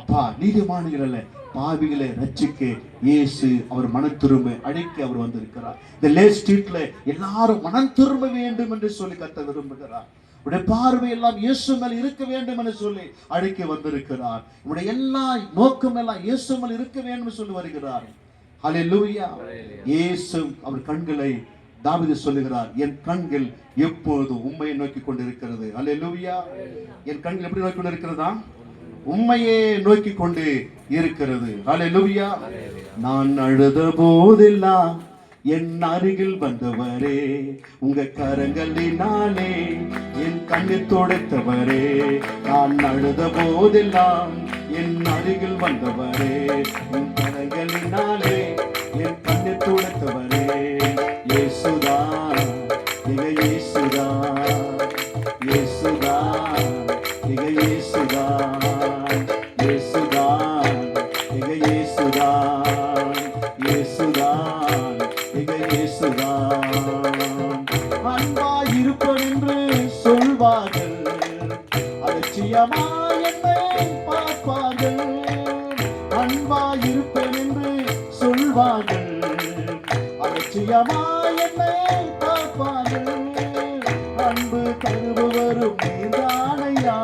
அப்பா, நீதிமான்கள் அல்ல, பாவிகளை ரட்சிக்க இயேசு அவர் மனம் திரும்ப அழைக்க அவர் வந்திருக்கிறார். இந்த லே ஸ்ட்ரீட்ல எல்லாரும் மனம் திரும்ப வேண்டும் என்று சொல்லி கர்த்தர் விரும்புகிறார். உடைய பார்வை எல்லாம் இயேசு மேல் இருக்க வேண்டும் என்று சொல்லி அழைக்க வந்திருக்கிறார். உடைய எல்லா நோக்கம் எல்லாம் இயேசு மேல் இருக்க வேண்டும் சொல்லி வருகிறார். ஹல்லேலூயா. இயேசு அவர் கண்களை தாவீது சொல்லுகிறார், என் கண்கள் எப்போது உம்மையை நோக்கி கொண்டிருக்கிறது. ஹல்லேலூயா. என் கண்கள் எப்படி நோக்கி கொண்டிருக்கிறதா? உம்மையே நோக்கி கொண்டு இருக்கிறது. ஹல்லேலூயா. நான் அழுத போதெல்லாம் என் அருகில் வந்தவரே, உங்க கரங்களினாலே என் கண்ணை துடைத்தவரே. நான் அழுத போதெல்லாம் என் அருகில் வந்தவரே, உன் கரங்களினாலே என் கண்ணை துடைத்தவரே. இயேசுதா, நீங்க இயேசுதா, இயேசுதா, நீங்க இயேசுதா, இயேசுதா, நீங்க இயேசுதா, இயேசுதா, நீங்க இயேசுதா. அன்பாய் இருப்பதென்று சொல்வார்கள், அலட்சியமாய் ரகசியமா என்னை பார்ப்பார்கள். அன்பு தருபவரும் நீதானையா,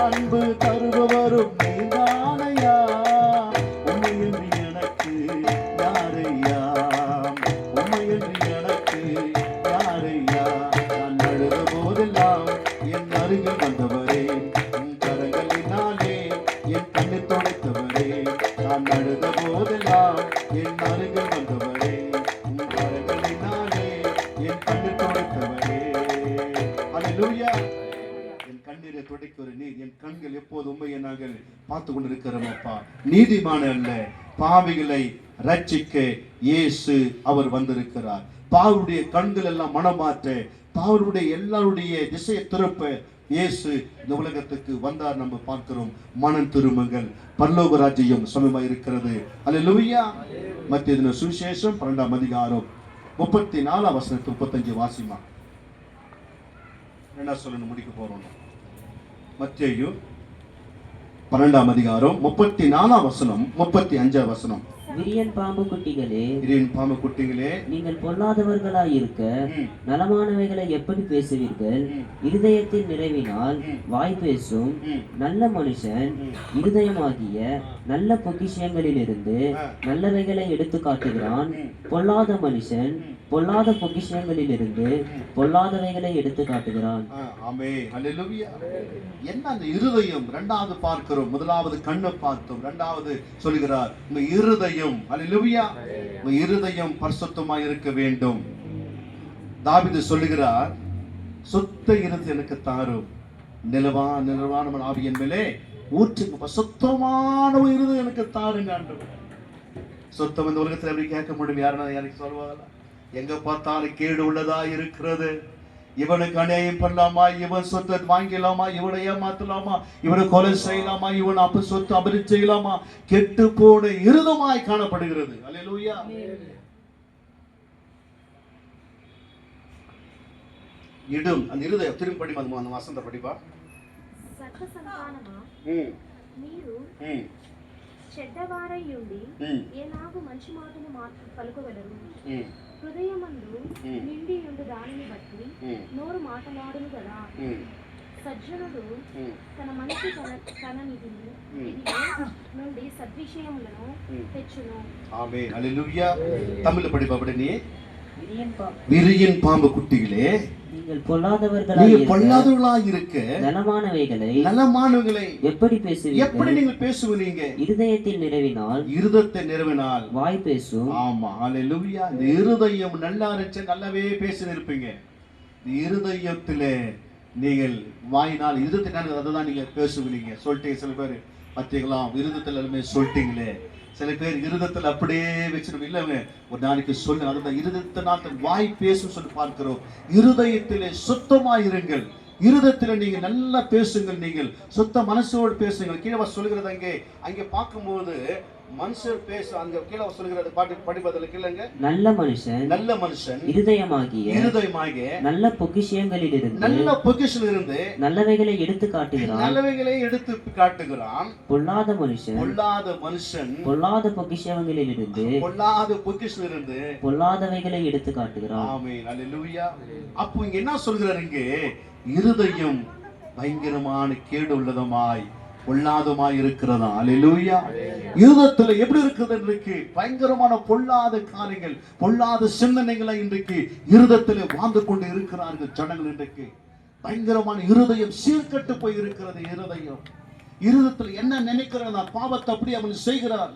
அன்பு தருபவரும் நீதானையா, உண்மையில் நீ எனக்கு யாரையா, உண்மையில் நீ எனக்கு யாரையா. நான் அழுத போதெல்லாம் என் அருகில் வந்தவரே, உன் கரங்களினாலே என் கண்ணை துடைத்தவரே. நான் அழுத போதெல்லாம் என் அருகில் வந்தவரே, உன் கரங்களினாலே என் கண்ணை துடைத்தவரே. அல்லேலூயா. என் கண்ணீரை துடைக்கிற நீர், என் கண்கள் எப்போது உண்மையை நாங்கள் பார்த்து கொண்டிருக்கிறோம் அப்பா. நீதிமான அல்ல, பாவிகளை ரட்சிக்க இயேசு அவர் வந்திருக்கிறார். பாவருடைய கண்கள் எல்லாம் மனமாற்ற, பாவருடைய எல்லாருடைய திசையை திருப்ப இயேசு இந்த உலகத்துக்கு வந்தார். நம்ம பார்க்கிறோம். மனம் திரும்புங்கள், பரலோக ராஜ்யம் சமயமாக இருக்கிறது. அல்லேலூயா. மத்தேயு சுவிசேஷம் 12ஆம் அதிகாரம் 34ஆம் வசனத்து 35 வாசிமா. என்ன சொல்லணும், முடிக்க போறோம். மத்தேயு 12ஆம் அதிகாரம் 34ஆம் வசனம் 35ஆம் வசனம். விரியன் பாம்பு குட்டிகளே, விரியன் பாம்பு குட்டிகளே, நீங்கள் பொல்லாதவர்களாய் இருக்க நலமானவைகளை எப்படி பேசுவீர்கள்? இருதயத்தின் நிறைவினால் வாய் பேசும். நல்ல மனுஷன் இருதயமாகிய நல்ல பொக்கிஷங்களிலிருந்து நல்லவைகளை எடுத்து காட்டுகிறான். பொல்லாத மனுஷன் பொல்லாத பொக்கிஷங்களிலிருந்து பொல்லாதவைகளை எடுத்து காட்டுகிறான். ஆமென். அல்லேலூயா. என்ன அந்த இருதயம்? இரண்டாவது பார்க்கிறோம். முதலாவது கண்ணை பார்த்தோம், இரண்டாவது சொல்கிறார் உங்க இருதயம். அல்லேலூயா. உங்க இருதயம் பரிசுத்தமாய் இருக்க வேண்டும். தாவீது சொல்லுகிறார், சுத்த இருதயம் எனக்கு தாரும், நிலவான ஆவியின் மேலே ஊற்றுங்க. சுத்தமான ஒரு இருதயம் எனக்கு தாருங்க ஆண்டவர். சுத்தம் இந்த உலகத்தில் எப்படி கேட்க முடியும்? யாருக்கு சொல்லுவாங்களா? எங்க பார்த்தாலும் கேடு உள்ளதா இருக்கிறது. இவனுக்கு அநியாயம் பண்ணலாமா, இவன் சொத்தை வாங்கிடலாமா, இவனை ஏமாத்தலாமா, இவனை கொலை செய்யலாமா, இவன் அப்ப சொத்து அபரிச்சு செய்யலாமா, கெட்டு போன இருதமாய் காணப்படுகிறது. அல்லேலூயா. இடும் அந்த இருதயம் திரும்ப படிமா, அந்த வசந்த படிப்பா. సర్వ సంతానమా మీరు చెడ్డవారయ్యుండి ఏలాగు మంచి మాటను పలుకగలరు? హృదయమందు నిండియుండు దానిని బట్టి నోరు మాటలాడును కదా. సజ్జనుడు తన మనసు తన నిధిని నుండి సద్విషయములను తెచ్చును. ஆமென். அல்லேலூயா. தமிழ்ல படிப்பா. அப்படி விரியன் பாம்பு குட்டிகளே, நீங்கள் பொல்லாதவர்களாய் இருக்க நலமானவைகளை எப்படி பேசுவீர்கள்? எப்படி நீங்கள் பேசுவீங்க? இருதயத்தின் நிறைவினால் வாய் பேசும். ஆமா. அல்லேலூயா. இந்த இருதயம் நல்லா இருந்துச்சு, நல்லாவே பேசினிருப்பீங்க. இந்த இருதயத்திலே நீங்கள் வாயினால் இருதயத்தினால் அதுதான் நீங்க பேசுவீங்க. சொல்லிட்டீங்க. சில பேர் பார்த்தீங்களா, இருதயத்தில் எல்லாமே சொல்லிட்டீங்களே. சில பேர் இருதயத்தில் அப்படியே வச்சிருக்கோம். இல்லைங்க, ஒரு நாளைக்கு சொல்லு, அதுதான் இருதயத்தினால் வாய் பேசும் சொல்லி பார்க்கிறோம். இருதயத்திலே சுத்தமாயிருங்கள். இருதயத்தில் நீங்க நல்லா பேசுங்கள். நீங்கள் சுத்த மனசோடு பேசுங்கள். கீழே சொல்லுகிறது அங்கே பார்க்கும்போது மனுஷர் பேச அங்க கீழே சொல்லுகிறது பாட்டு படிப்பதில் கீழங்க. நல்ல மனுஷன் இருதயமாகிய நல்ல பொக்கிஷங்களிலிருந்து நல்லவைகளை எடுத்து காட்டுகிறான். பொல்லாத மனுஷன் பொல்லாத பொக்கிஷங்களிலிருந்து பொல்லாதவைகளை எடுத்து காட்டுகிறான். ஆமென். அல்லேலூயா. அப்போ இங்க என்ன சொல்கிறார்? இங்கே இருதயம் பயங்கரமான கேடு உள்ளதுமாய் பொல்லாதமாய் இருக்கிறதா. அல்லேலூயா. இருதயத்தில் எப்படி இருக்குது? இன்றைக்கு பயங்கரமான பொல்லாத காரியங்கள், பொல்லாத சிந்தனைகளை இன்றைக்கு இருதயத்தில் வாழ்ந்து கொண்டு இருக்கிறார்கள் ஜனங்கள். இன்றைக்கு பயங்கரமான இருதயம் சீர்கட்டு போய் இருக்கிறது. இருதயத்தில் என்ன நினைக்கிறான்? பாவத்தை அப்படி அவன் செய்கிறான்.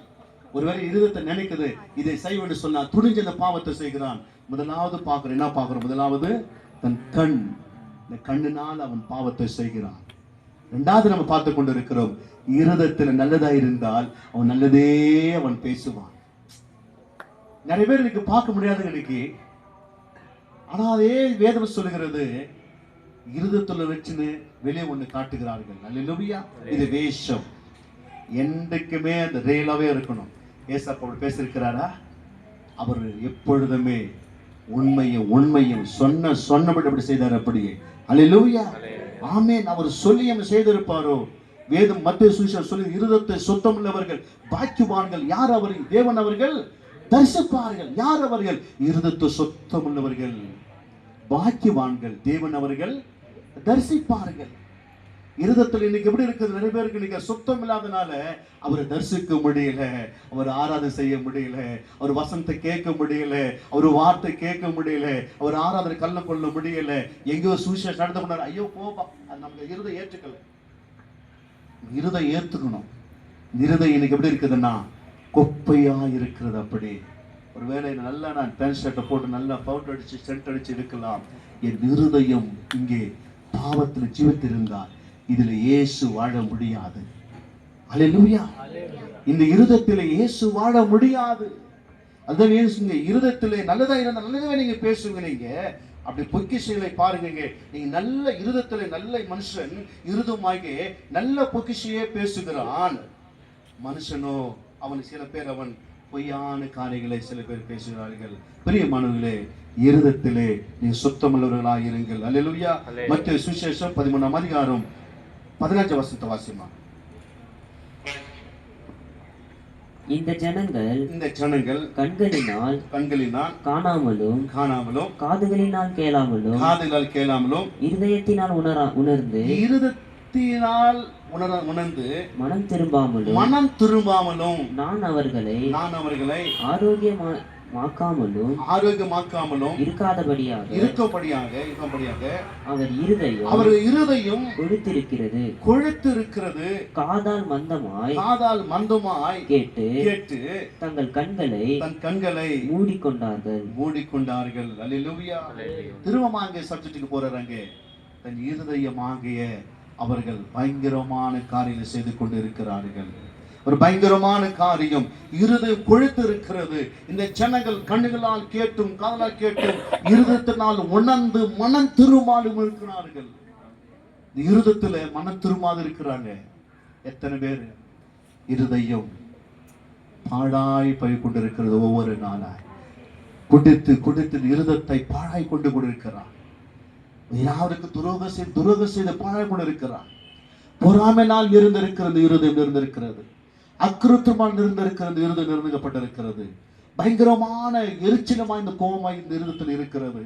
ஒருவேளை இருதயத்தை நினைக்குது, இதை செய்வேன்னு சொன்னா துணிஞ்ச அந்த பாவத்தை செய்கிறான். முதலாவது பார்க்கிறோம், என்ன பார்க்கிறோம்? முதலாவது தன் கண். இந்த கண்ணினால் அவன் பாவத்தை செய்கிறான். இரண்டாவது நம்ம பார்த்து கொண்டு இருக்கிறோம், இருதயத்தில் நல்லதா இருந்தால் அவன் நல்லதே அவன் பேசுவான். நிறைய பேர் இன்னைக்கு பார்க்க முடியாது இன்னைக்கு. ஆனா அதே வேதம் சொல்லுகிறது, இருதயத்துல வச்சுன்னு வெளியே ஒண்ணு காட்டுகிறார்கள். அல்லேலூயா. இது வேஷம். என்றைக்குமே அந்த ரியலாவே இருக்கணும். ஏசப்பா அப்படி பேசியிருக்கிறாரா? அவர் எப்பொழுதுமே உண்மையும் சொன்னபடி அப்படி செய்தார். அப்படியே. அல்லேலூயா. ஆமென். அவர் சொல்லியும் செய்திருப்பாரோ? வேதம் மத்தேயு சுவிசேஷம் சொல்லி இருதயத்தை சுத்தமுள்ளவர்கள் பாக்கியவான்கள். யார் அவர்? தேவன் அவர்கள் தரிசிப்பார்கள். யார் அவர்கள்? இருதத்து சுத்தம் உள்ளவர்கள், பாக்கியவான்கள். தேவன் அவர்கள் தரிசிப்பார்கள். இருதத்தில் இன்னைக்கு எப்படி இருக்குது? நிறைய பேருக்கு இன்னைக்கு சுத்தம் இல்லாதனால அவரை தரிசிக்க முடியல, அவர் ஆராதனை செய்ய முடியல, அவர் வசனத்தை கேட்க முடியல, அவர் வார்த்தை கேட்க முடியல, அவர் ஆராதனை கல்ல கொள்ள முடியல. எங்கேயோ சுவிசேஷம் நடந்து கொண்டாரு, ஐயோ போப்பா, அது நமக்கு இருதயம் ஏற்றுக்கல. இருதயம் ஏத்துக்கணும். இருதயம் இன்னைக்கு எப்படி இருக்குதுன்னா கொப்பையா இருக்கிறது. அப்படி ஒருவேளை நல்லா நான் பேண்ட் ஷர்ட்டை போட்டு நல்லா பவுடர் அடிச்சு சென்ட் அடிச்சு இருக்கலாம். என் இருதயம் இங்கே பாவத்தில் ஜீவித்திருந்தால் இதுல இயேசு வாழ முடியாது. அல்லேலூயா. இந்த இருதயத்திலே இயேசு வாழ முடியாது. அதான் இயேசுங்க இருதயத்திலே நல்லதா இருந்தா நல்லதாவே நீங்க பேசுங்க. நீங்க அப்படி பொக்கிஷங்களை பாருங்க. நீங்க நல்ல இருதயத்திலே நல்ல மனுஷன் இருதயமாகி நல்ல பொக்கிஷையே பேசுகிறான். மனுஷனோ அவன் சில பேர் அவன் பொய்யான காரியங்களை சில பேர் பேசுகிறார்கள். பிரியமானவர்களே, இருதயத்திலே நீ சுத்தமுள்ளவர்களாக இருங்கள். அல்லேலூயா. மத்தேயு சுவிசேஷம் 13ஆம் அதிகாரம் 15 வசனத்தை வாசிமா. இந்த ஜனங்கள் கண்களினால் காணாமலும் காதுகளினால் கேளாமலும் இருதயத்தினால் உணர்ந்து மனம் திரும்பாமலும் நான் அவர்களை ஆரோக்கியமாக்காமலும் இருக்கபடியாக அவர் இருதயம் கொழுத்திருக்கிறது. காதால் மந்தமாய் கேட்டு தங்கள் கண்களை மூடிக்கொண்டார்கள். அல்லேலூயா. திருவமாங்க சப்ஜெக்ட்டுக்கு போறாங்க. தன் இருதயமாகிய அவர்கள் பயங்கரமான காரியங்களை செய்து கொண்டு இருக்கிறார்கள். ஒரு பயங்கரமான காரியம், இருதயம் கொழுத்து இருக்கிறது. இந்த ஜனங்கள் கண்ணுகளால் கேட்டும் காதலால் கேட்டும் இருதயத்தினால் உணர்ந்து மனம் திரும்பாலும் இருக்கிறார்கள். இருதயத்துல மனம் திரும்பாது இருக்கிறாங்க. எத்தனை பேர் இருதயம் பாழாய் போய் கொண்டிருக்கிறது. ஒவ்வொரு நாளாய் குடித்து இருதயத்தை பாழாய் கொண்டு கொண்டிருக்கிறார். யாருக்கு துரோகம் செய்து பாழாய் கொண்டு இருக்கிறார். பொறாமைனால் இருந்திருக்கிறது இருதயம் இருந்திருக்கிறது. அக்கிருத்தமாக இருந்திருக்கிறது இருதயம் நிர்ணயிக்கப்பட்டிருக்கிறது. பயங்கரமான எரிச்சலமா இந்த கோபமா இந்த இருதயத்தில் இருக்கிறது.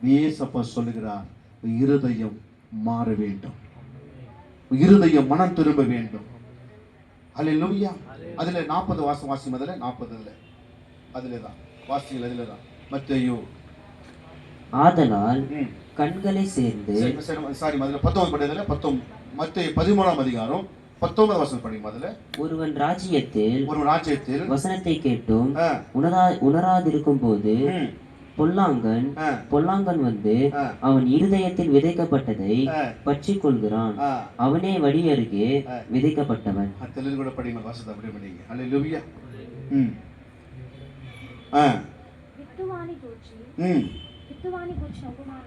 இயேசப்பா சொல்லுகிறார், இருதயம் மாற வேண்டும், இருதயம் மனம் திரும்ப வேண்டும். அல்லேலூயா. அதுல 40 வாசி முதல்ல 40 அதுலதான் வாசிகள் அதுலதான். மத்தேயு ஆதலால் கண்களை சேர்ந்து சாரி முதல்ல 19 படியதுல 19 மத்தேயு 13ஆம் அதிகாரம் 19 வசனம் படிங்க முதல்ல. ஒருவன் ராஜ்யத்தில் வசனத்தை கேட்டும் உணராதிருக்கும் போது பொல்லாங்கன் வந்து அவன் இருதயத்தில் விதைக்கப்பட்டதை பற்றி கொள்கிறான். அவனே வழி அருகே விதைக்கப்பட்டவன். தெளிவு கூட படிங்க வாசத்தை அப்படியே படிங்க. அல்லேலூயா. విత్తువాని గూర్చి ఉపమాన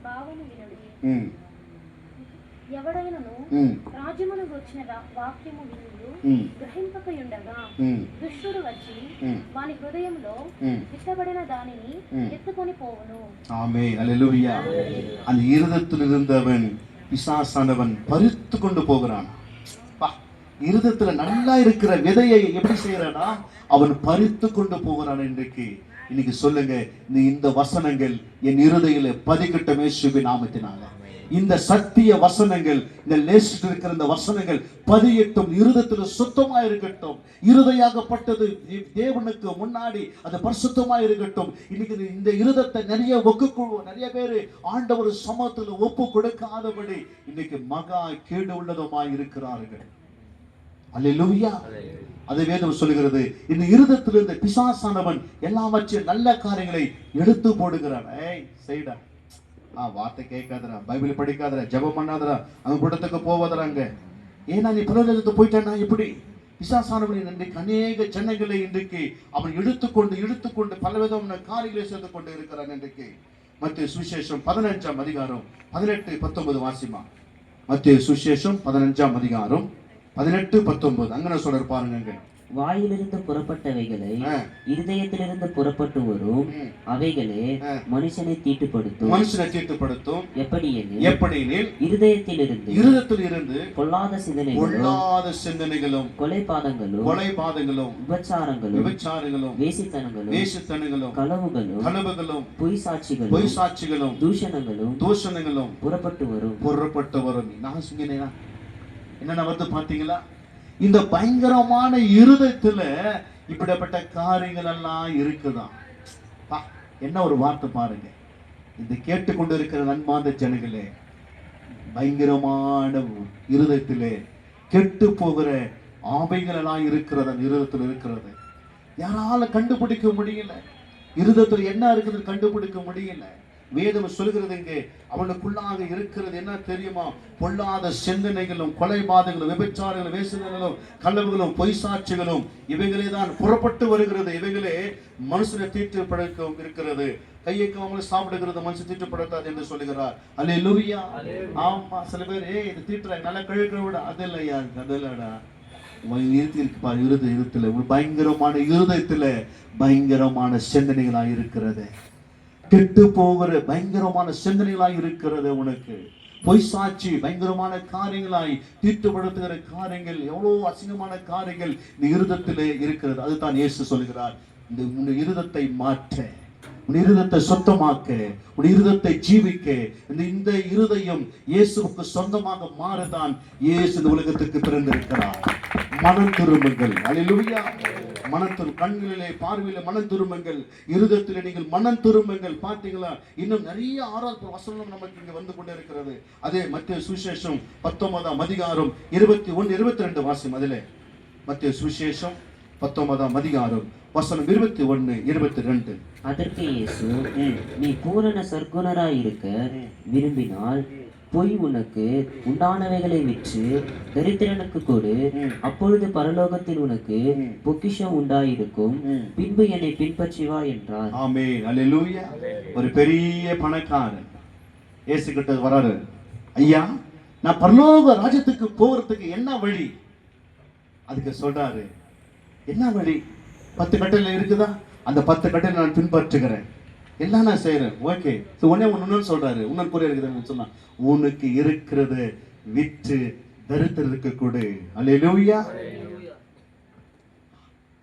భావన వినడు. ఎవడైనను రాజ్యమును గూర్చిన వాక్యము వినుడు గ్రహింపకయుండగా దుష్టుడు వచ్చి వాని హృదయంలో విత్తబడిన దానిని ఎత్తుకొని పోవును. ஆமென். அல்லேலூயா. அந்த இருதயத்தில் இருந்தவன் பிசாசானவன் பறித்து கொண்டு போகிறான். இருதயத்துல நல்லா இருக்கிற விதையை எப்படி செய்யறானா அவன் பறித்து கொண்டு போகிறான். இன்னைக்கு சொல்லுங்க, நீ இந்த வசனங்கள் என் இருதயில பதிக்கட்டும் இயேசுவின் நாமத்தினால. இந்த சத்திய வசனங்கள், இந்த லேசிட்டு இருக்கிற இந்த வசனங்கள் பதியட்டும், இருதயத்துல சுத்தமா இருக்கட்டும். இருதயாகப்பட்டது தேவனுக்கு முன்னாடி அது பரிசுத்தமா இருக்கட்டும். இன்னைக்கு இந்த இருதயத்தை நிறைய பேரு ஆண்டவர் சமூகத்துல ஒப்பு கொடுக்காதபடி இன்னைக்கு மகா கேடு உள்ளதுமாய் இருக்கிறார்கள். அல்லேலூயா. அது வேதம் சொல்லுகிறது, இந்த இருதயத்திலிருந்து பிசாசானவன் எல்லாவற்றையும் நல்ல காரியங்களை எடுத்து போடுகிறான். செய்டா, வார்த்தை கேட்காதரா, பைபிள் படிக்காதரா, ஜெபம் பண்ணாதரா, அவங்க கூட்டத்துக்கு போவதறாங்க. ஏன்னா நீ பிரயோஜனத்தை போயிட்டானா இப்படி பிசாசானவன் இன்றைக்கு அநேக ஜனங்களை இன்றைக்கு அவன் இழுத்துக்கொண்டு பலவிதமான காரியங்களை செய்து கொண்டு இருக்கிறான். இன்றைக்கு மத்தேயு சுவிசேஷம் 15ஆம் அதிகாரம் 18-19 வாசிமா. மத்தேயு சுவிசேஷம் 15ஆம் அதிகாரம் 18-19 அங்கன சொல்ற பாருங்க. வாயிலிருந்து புறப்பட்டவைகளை ஆ. இருதயத்திலிருந்து புறப்பட்டு வரும் ம். அவைகளே ஆ. மனுஷனை தீட்டுப்படுத்தும். மனுஷனை தீட்டுப்படுத்தும். எப்படியெனில் இருதயத்திலிருந்து இருதயத்தில் இருந்து பொல்லாத சிந்தனைகளும் பொல்லாத சிந்தனைகளும் கொலைபாதங்களும் கொலைபாதங்களும் விபச்சாரங்களும் விபச்சாரங்களும் வேசித்தனங்களும் வேசித்தனங்களும் களவுகளும் கனவுகளும் பொய் சாட்சிகளும் பொய் சாட்சிகளும் தூஷணங்களும் தூஷணங்களும் புறப்பட்டு வரும். புறப்பட்டு வரும். நான் சொன்னேனா என்னென்ன வந்து பாத்தீங்களா? இந்த பயங்கரமான இருதயத்துல இப்படிப்பட்ட காரியங்கள் எல்லாம் இருக்குதான். என்ன ஒரு வார்த்தை பாருங்க. இந்த கேட்டுக்கொண்டு இருக்கிற நன்மாந்த ஜனங்களே, பயங்கரமான இருதயத்திலே கெட்டு போகிற ஆபைகள் எல்லாம் இருக்கிறது. அந்த இருதயத்தில் இருக்கிறது. யாரால கண்டுபிடிக்க முடியல. இருதயத்தில் என்ன இருக்குது கண்டுபிடிக்க முடியல. வேதம் சொல்கிறது இங்கே அவனுக்குள்ளாக இருக்கிறது என்ன தெரியுமா? பொல்லாத சிந்தனைகளும் கொலைபாதங்களும் விபச்சாரங்களும் வேசுகளும் கலவுகளும் பொய் சாட்சிகளும் இவைகளே தான் புறப்பட்டு வருகிறது. இவைகளே மனுஷனை தீட்டுப்படுத்த இருக்கிறது. கையைக்கு அவங்களை சாப்பிடுகிறது மனுஷன் தீட்டுப்படுத்தாது என்று சொல்லுகிறார். அல்லேலூயா. ஆமா, சில பேர் இது தீட்டுற நல்லா கழுக்க விட அதில்லையா அதில்லடா இருதயத்துல பயங்கரமான இருதயத்துல பயங்கரமான சிந்தனைகளாய் இருக்கிறது. கெட்டு போகிற பயங்கரமான சிந்தனைகளாய் இருக்கிறது. உனக்கு பொய் சாட்சி பயங்கரமான காரியங்களாய் தீட்டுப்படுத்துகிற காரியங்கள் எவ்வளவு அசிங்கமான காரியங்கள் இந்த இருதயத்திலே இருக்கிறது. அதுதான் இயேசு சொல்கிறார், இந்த இருதயத்தை மாற்ற, உன் இருதயத்தை சுத்தமாக்க, உன் இருதயத்தை ஜீவிக்க, இந்த இருதயம் இயேசுவுக்கு சொந்தமாக மாறதான் இயேசு இந்த உலகத்துக்கு பிறந்திருக்கிறார். மனம் திரும்புங்கள். அல்லேலூயா. மனம் கண்களிலே பார்வையிலே மனம் திரும்புங்கள். இருதயத்திலே நீங்கள் மனம் திரும்புங்கள். பார்த்தீங்களா? இன்னும் நிறைய ஆறாவது வசனம் நமக்கு இங்க வந்து கொண்டே இருக்கிறது. அதே மத்திய சுவிசேஷம் 19ஆம் அதிகாரம் 21 22 வாசியம். அதிலே மத்திய சுவிசேஷம் 19ஆம் அதிகாரம் வசனம் 21 22. அதற்கு இயேசு, நீ பூரண சற்குணராய் இருக்க விரும்பினால் பொய் உனக்கு உண்டானவைகளை விற்று தரித்திரனுக்கு கொடு, அப்பொழுது பரலோகத்தில் உனக்கு பொக்கிஷம் உண்டாயிருக்கும், பின்பு என்னை பின்பற்றி வா என்றார். ஆமென். அல்லேலூயா. ஒரு பெரிய பணக்காரன் இயேசு கிட்ட வராரு. ஐயா, நான் பரலோக ராஜ்யத்துக்கு போறதுக்கு என்ன வழி? அதுக்கு சொல்றாரு, என்ன வழி? 10 கட்டளை இருக்குதா? அந்த 10 கட்டளை நான் பின்பற்றுகிறேன், எல்லாம் நான் செய்யறேன். ஓகே. ஒன்னு சொல்றாரு. இன்னொரு குறை இருக்குதுன்னு சொன்னா, உனக்கு இருக்கிறது விற்று தரித்திரருக்கு கொடு. அல்லேலூயா.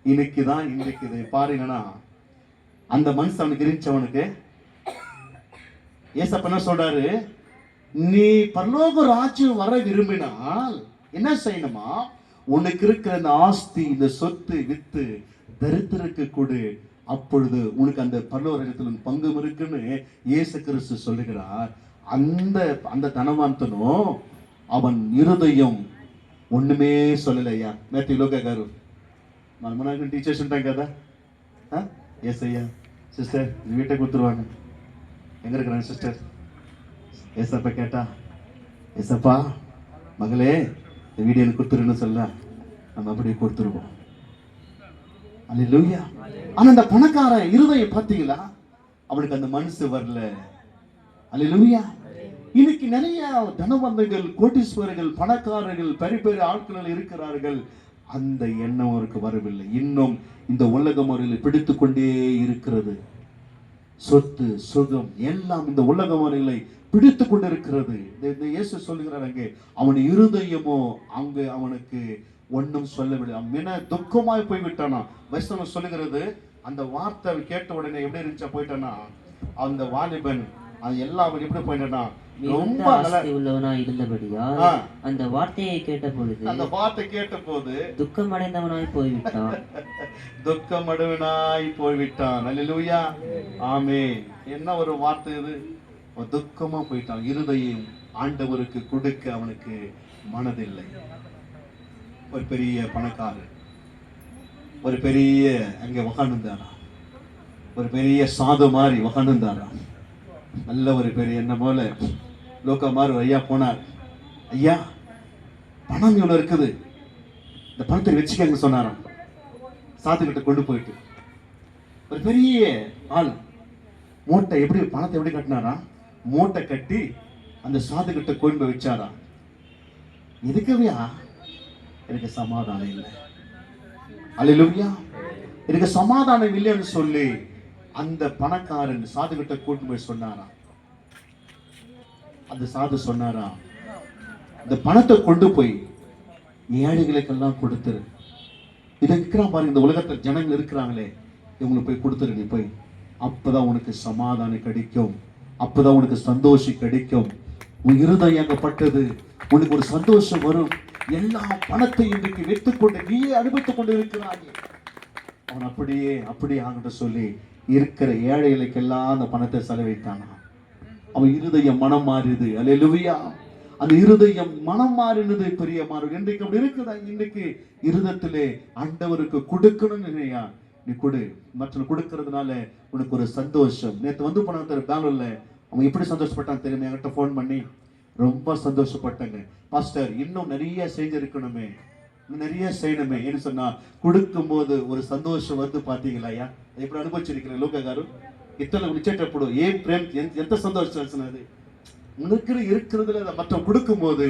இன்னைக்குதான் இன்றைக்கு இதை பாருங்கன்னா, அந்த மனுஷனுக்கு இருந்துச்சவனுக்கு ஏசப்ப என்ன சொல்றாரு, நீ பரலோக ராஜ்யம் வர விரும்பினால் என்ன செய்யணுமா? உனக்கு இருக்கிற அந்த ஆஸ்தி, இந்த சொத்து வித்து தரித்திரருக்கு கொடு, அப்பொழுது உனக்கு அந்த பரலோக ராஜ்யத்தில் பங்கும் இருக்குன்னு இயேசு கிறிஸ்து சொல்லுகிறார். அந்த தனவாந்தனும் அவன் இருதயம் ஒண்ணுமே சொல்லலையா. மேத்யூ లోక గారు మనకు టీచర్స్ ఉంటాం కదా, ఎస్ అయ్యా சிஸ்டர் வீட்டை கொடுத்துருவாங்க. எங்க இருக்கிறாங்க சிஸ்டர்? ஏசப்பா கேட்டா, ஏசப்பா மகளே இந்த வீடியோ எனக்கு கொடுத்துருன்னு சொல்ல நம்ம அப்படியே கொடுத்துருவோம். அல்லேலூயா. ஆனா அந்த பணக்காரன் இருதயம் பார்த்தீங்களா, அவனுக்கு அந்த மனசு வரல. அல்லேலூயா. இன்னைக்கு நிறைய தனவந்தர்கள், கோட்டீஸ்வரர்கள், பணக்காரர்கள், பெரிய பெரிய ஆட்கள் இருக்கிறார்கள். அந்த எண்ணம் அவருக்கு வரவில்லை. இன்னும் இந்த உலகம் அவர்களை பிடித்துக் கொண்டே இருக்கிறது. சொத்து சுகம் எல்லாம் இந்த உலகம் அவர்களை பிடித்துக் கொண்டிருக்கிறது. இயேசு சொல்லுகிறார், அங்கே அவன் இருதயமோ அங்கு அவனுக்கு ஒன்றும் சொல்லவில்லை. அவன் துக்கமாய் போய்விட்டானா. வசனம் சொல்லுகிறது, அந்த வார்த்தை கேட்ட உடனே எப்படி இருந்துச்சா போயிட்டானா, அந்த வாலிபன் அது எல்லாம் எப்படி போயிட்டானா, ரொம்ப உள்ளவனாய் இருந்தபடியா அந்த வார்த்தையை கேட்ட போது துக்கமடைந்தவனாய் போய்விட்டான். துக்கமடைவனாய் போய்விட்டான். அல்லேலூயா. ஆமென். என்ன ஒரு வார்த்தை இது! துக்கமா போயிட்டான். இருதயம் ஆண்டவருக்கு கொடுக்க அவனுக்கு மனதில்லை. ஒரு பெரிய பணக்காரர் ஒரு பெரிய அங்கே உக்காந்துந்தாரா, ஒரு பெரிய சாது மாதிரி உக்காந்துந்தாரா. நல்ல ஒரு பெரிய என்ன போல லோக்கா மாதிரி ஒரு ஐயா போனார். ஐயா, பணம் இவ்வளவு இருக்குது, இந்த பணத்தை வச்சுக்கங்க சொன்னாராம். சாத்துக்கிட்ட கொண்டு போயிட்டு ஒரு பெரிய ஆள் மூட்டை எப்படி பணத்தை எப்படி கட்டினாரா, மூட்டை கட்டி அந்த சாதுகிட்ட கொண்டு போய் வச்சாரா. எதுக்கவையா? எனக்கு சமாதானம் இல்லை. அல்லேலூயா. எனக்கு சமாதானம் இல்லைன்னு சொல்லி அந்த பணக்காரன் சாது கிட்ட கூட்டு போய் சொன்னாரா. அந்த சாது சொன்னாரா, இந்த பணத்தை கொண்டு போய் ஏழைகளுக்கெல்லாம் கொடுத்துரு. இதை இருக்கிறான் பாருங்க, இந்த உலகத்துல ஜனங்கள் இருக்கிறாங்களே, இவங்களுக்கு போய் கொடுத்துரு. நீ போய், அப்பதான் உனக்கு சமாதானம் கிடைக்கும், அப்பதான் உனக்கு சந்தோஷம் கிடைக்கும். உன் இருதயம் அங்கப்பட்டது, உனக்கு ஒரு சந்தோஷம் வரும். எல்லா பணத்தையும் இன்றைக்கு வைத்துக்கொண்டு நீயே அனுபவித்துக் கொண்டு இருக்கிறாய். அவன் அப்படியே ஆகிட்ட சொல்லி இருக்கிற ஏழைகளுக்கெல்லாம் அந்த பணத்தை செலவைத்தானா. அவன் இருதயம் மனம் மாறியது. அல்லேலூயா. அந்த இருதயம் மனம் மாறினது பிரியமானவர். இன்றைக்கு அப்படி இருக்குதா? இன்றைக்கு இருதயத்திலே ஆண்டவருக்கு கொடுக்கணும்னு இல்லையா, நீ கொடு. மற்றவங்க கொடுக்கறதுனால உனக்கு ஒரு சந்தோஷம். நேற்று வந்து போனாங்க பெங்களூர்ல, அவன் எப்படி சந்தோஷப்பட்டான் தெரியுமா? என்கிட்ட ஃபோன் பண்ணி ரொம்ப சந்தோஷப்பட்டாங்க. பாஸ்டர், இன்னும் நிறைய செஞ்சிருக்கணுமே, நிறைய செய்யணுமே என்று சொன்னா, கொடுக்கும் போது ஒரு சந்தோஷம் வந்து பாத்தீங்களா? ஐயா எப்படி அனுபவிச்சிருக்கிறேன் லோக గారు ఇతరులకు ఇచ్చేటప్పుడు ఏం ప్రేమ ఎంత సంతోషం తెలిసినది உனக்கு இருக்கிறதுல மற்ற கொடுக்கும் போது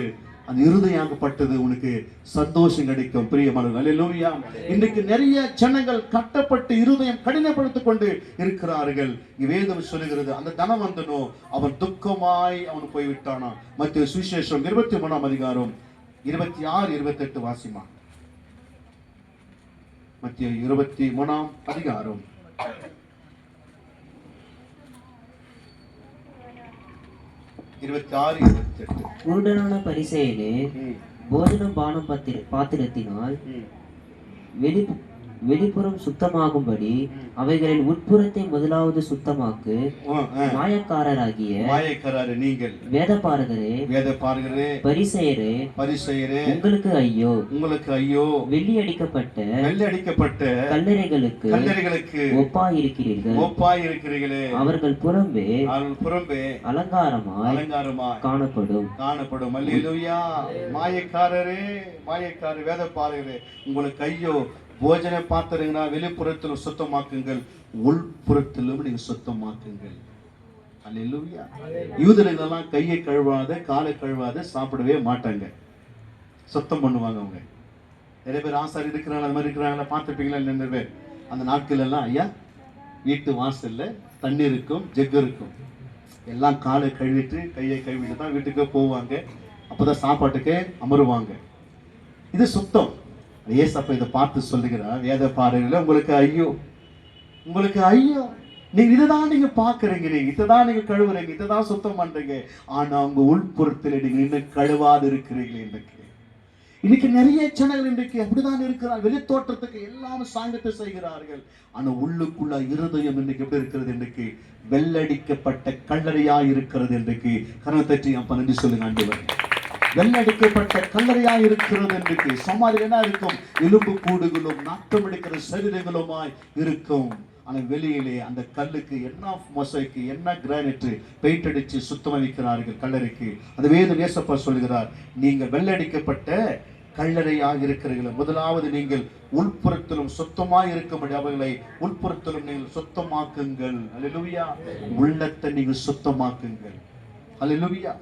அந்த இருதயமாகப்பட்டது உனக்கு சந்தோஷம் கிடைக்கும். பிரியமானவர்களே, அல்லேலூயா. இன்றைக்கு நிறைய ஜனங்கள் கட்டப்பட்டு இருதயம் கடினப்படுத்திக் கொண்டு இருக்கிறார்கள். வேதம் சொல்லுகிறது, அந்த தனவந்தனோ அவன் துக்கமாய் அவன் போய்விட்டானா. மத்திய சுவிசேஷம் 23ஆம் அதிகாரம் 26, 28 வாசிமா. மத்திய 23ஆம் அதிகாரம் 26, 28. குருடனான பரிசேயனே, போஜனம் பானம் பாத்திரத்தினால் வெளிப்புறம் சுத்தமாகும்படி அவைகளின் உட்புறத்தை முதலாவது சுத்தமாக்கு. மாயக்காரராகிய நீங்கள் வேதபாரகரே பரிசேயரே, உங்களுக்கு ஐயோ, வெள்ளி அடிக்கப்பட்ட கல்லறைகளுக்கு ஒப்பாயிருக்கிறீர்களே. அவர்கள் புறம்பே அலங்காரமாய் காணப்படும். அல்லேலூயா. மாயக்காரரே, வேதபாரகரே, உங்களுக்கு ஐயோ. போஜன பாத்திரங்களா வெளிப்புறத்திலும் சுத்தமாக்குங்கள், உள்புறத்திலும் நீங்க சுத்தமாக்குங்கள். அல்லேலூயா. யூதர்களெல்லாம் கையை கழுவாத காலை கழுவாத சாப்பிடவே மாட்டாங்க, சுத்தம் பண்ணுவாங்க. அவங்க நிறைய பேர் ஆசாரி இருக்கிறாங்க, அது மாதிரி இருக்கிறாங்களா, பார்த்துப்பீங்களா? நிறைய பேர் அந்த நாட்கள் எல்லாம் ஐயா வீட்டு வாசல்ல தண்ணி இருக்கும், ஜெக் இருக்கும், எல்லாம் காலை கழுவிட்டு கையை கழுவிட்டு தான் வீட்டுக்கு போவாங்க. அப்பதான் சாப்பாட்டுக்கு அமருவாங்க. இது சுத்தம். ஏசப்பா இதை பார்த்து சொல்லுகிறார், வேத பாருங்கள, உங்களுக்கு ஐயோ, நீங்க இதுதான் நீங்க பாக்குறீங்க, நீங்க இதைதான் நீங்க கழுவுறீங்க, இதைதான் சுத்தம் பண்றீங்க. ஆனா உங்க உள்புறத்தில் நீங்க இன்னும் கழுவாது இருக்கிறீங்களே. இன்னைக்கு நிறைய ஜனங்கள் இன்றைக்கு அப்படிதான் இருக்கிறார். வெளித்தோற்றத்துக்கு எல்லாம் சாங்கத்தை செய்கிறார்கள். ஆனா உள்ளுக்குள்ள இருதயம் இன்னைக்கு எப்படி இருக்கிறது? இன்றைக்கு வெள்ளடிக்கப்பட்ட கல்லறையா இருக்கிறது. இன்றைக்கு கரணத்தற்றி அப்ப நன்றி சொல்லுங்க ஆண்டவர். வெள்ளடிக்கப்பட்ட கல்லறையா இருக்கிறது. இன்றைக்கு சமாதியில் என்ன இருக்கும்? எலும்பு கூடுகளும் நாட்டம் எடுக்கிற சரீரங்களுமாய் இருக்கும். ஆனா வெளியிலே அந்த கல்லுக்கு என்ன மொசைக்கு, என்ன கிரானைட் பெயிண்ட் அடிச்சு சுத்தமா வைக்கிறார்கள் கல்லறைக்கு. அந்த வேத நேசப்பா சொல்கிறார், நீங்கள் வெள்ளடிக்கப்பட்ட கல்லறையாக இருக்கிறீர்கள். முதலாவது நீங்கள் உள்புறத்திலும் சுத்தமாய் இருக்கும்படி அவைகளை உள்புறத்திலும் நீங்கள் சுத்தமாக்குங்கள். அல்லேலூயா. உள்ளத்தை நீங்கள் சுத்தமாக்குங்கள். அல்லேலூயா.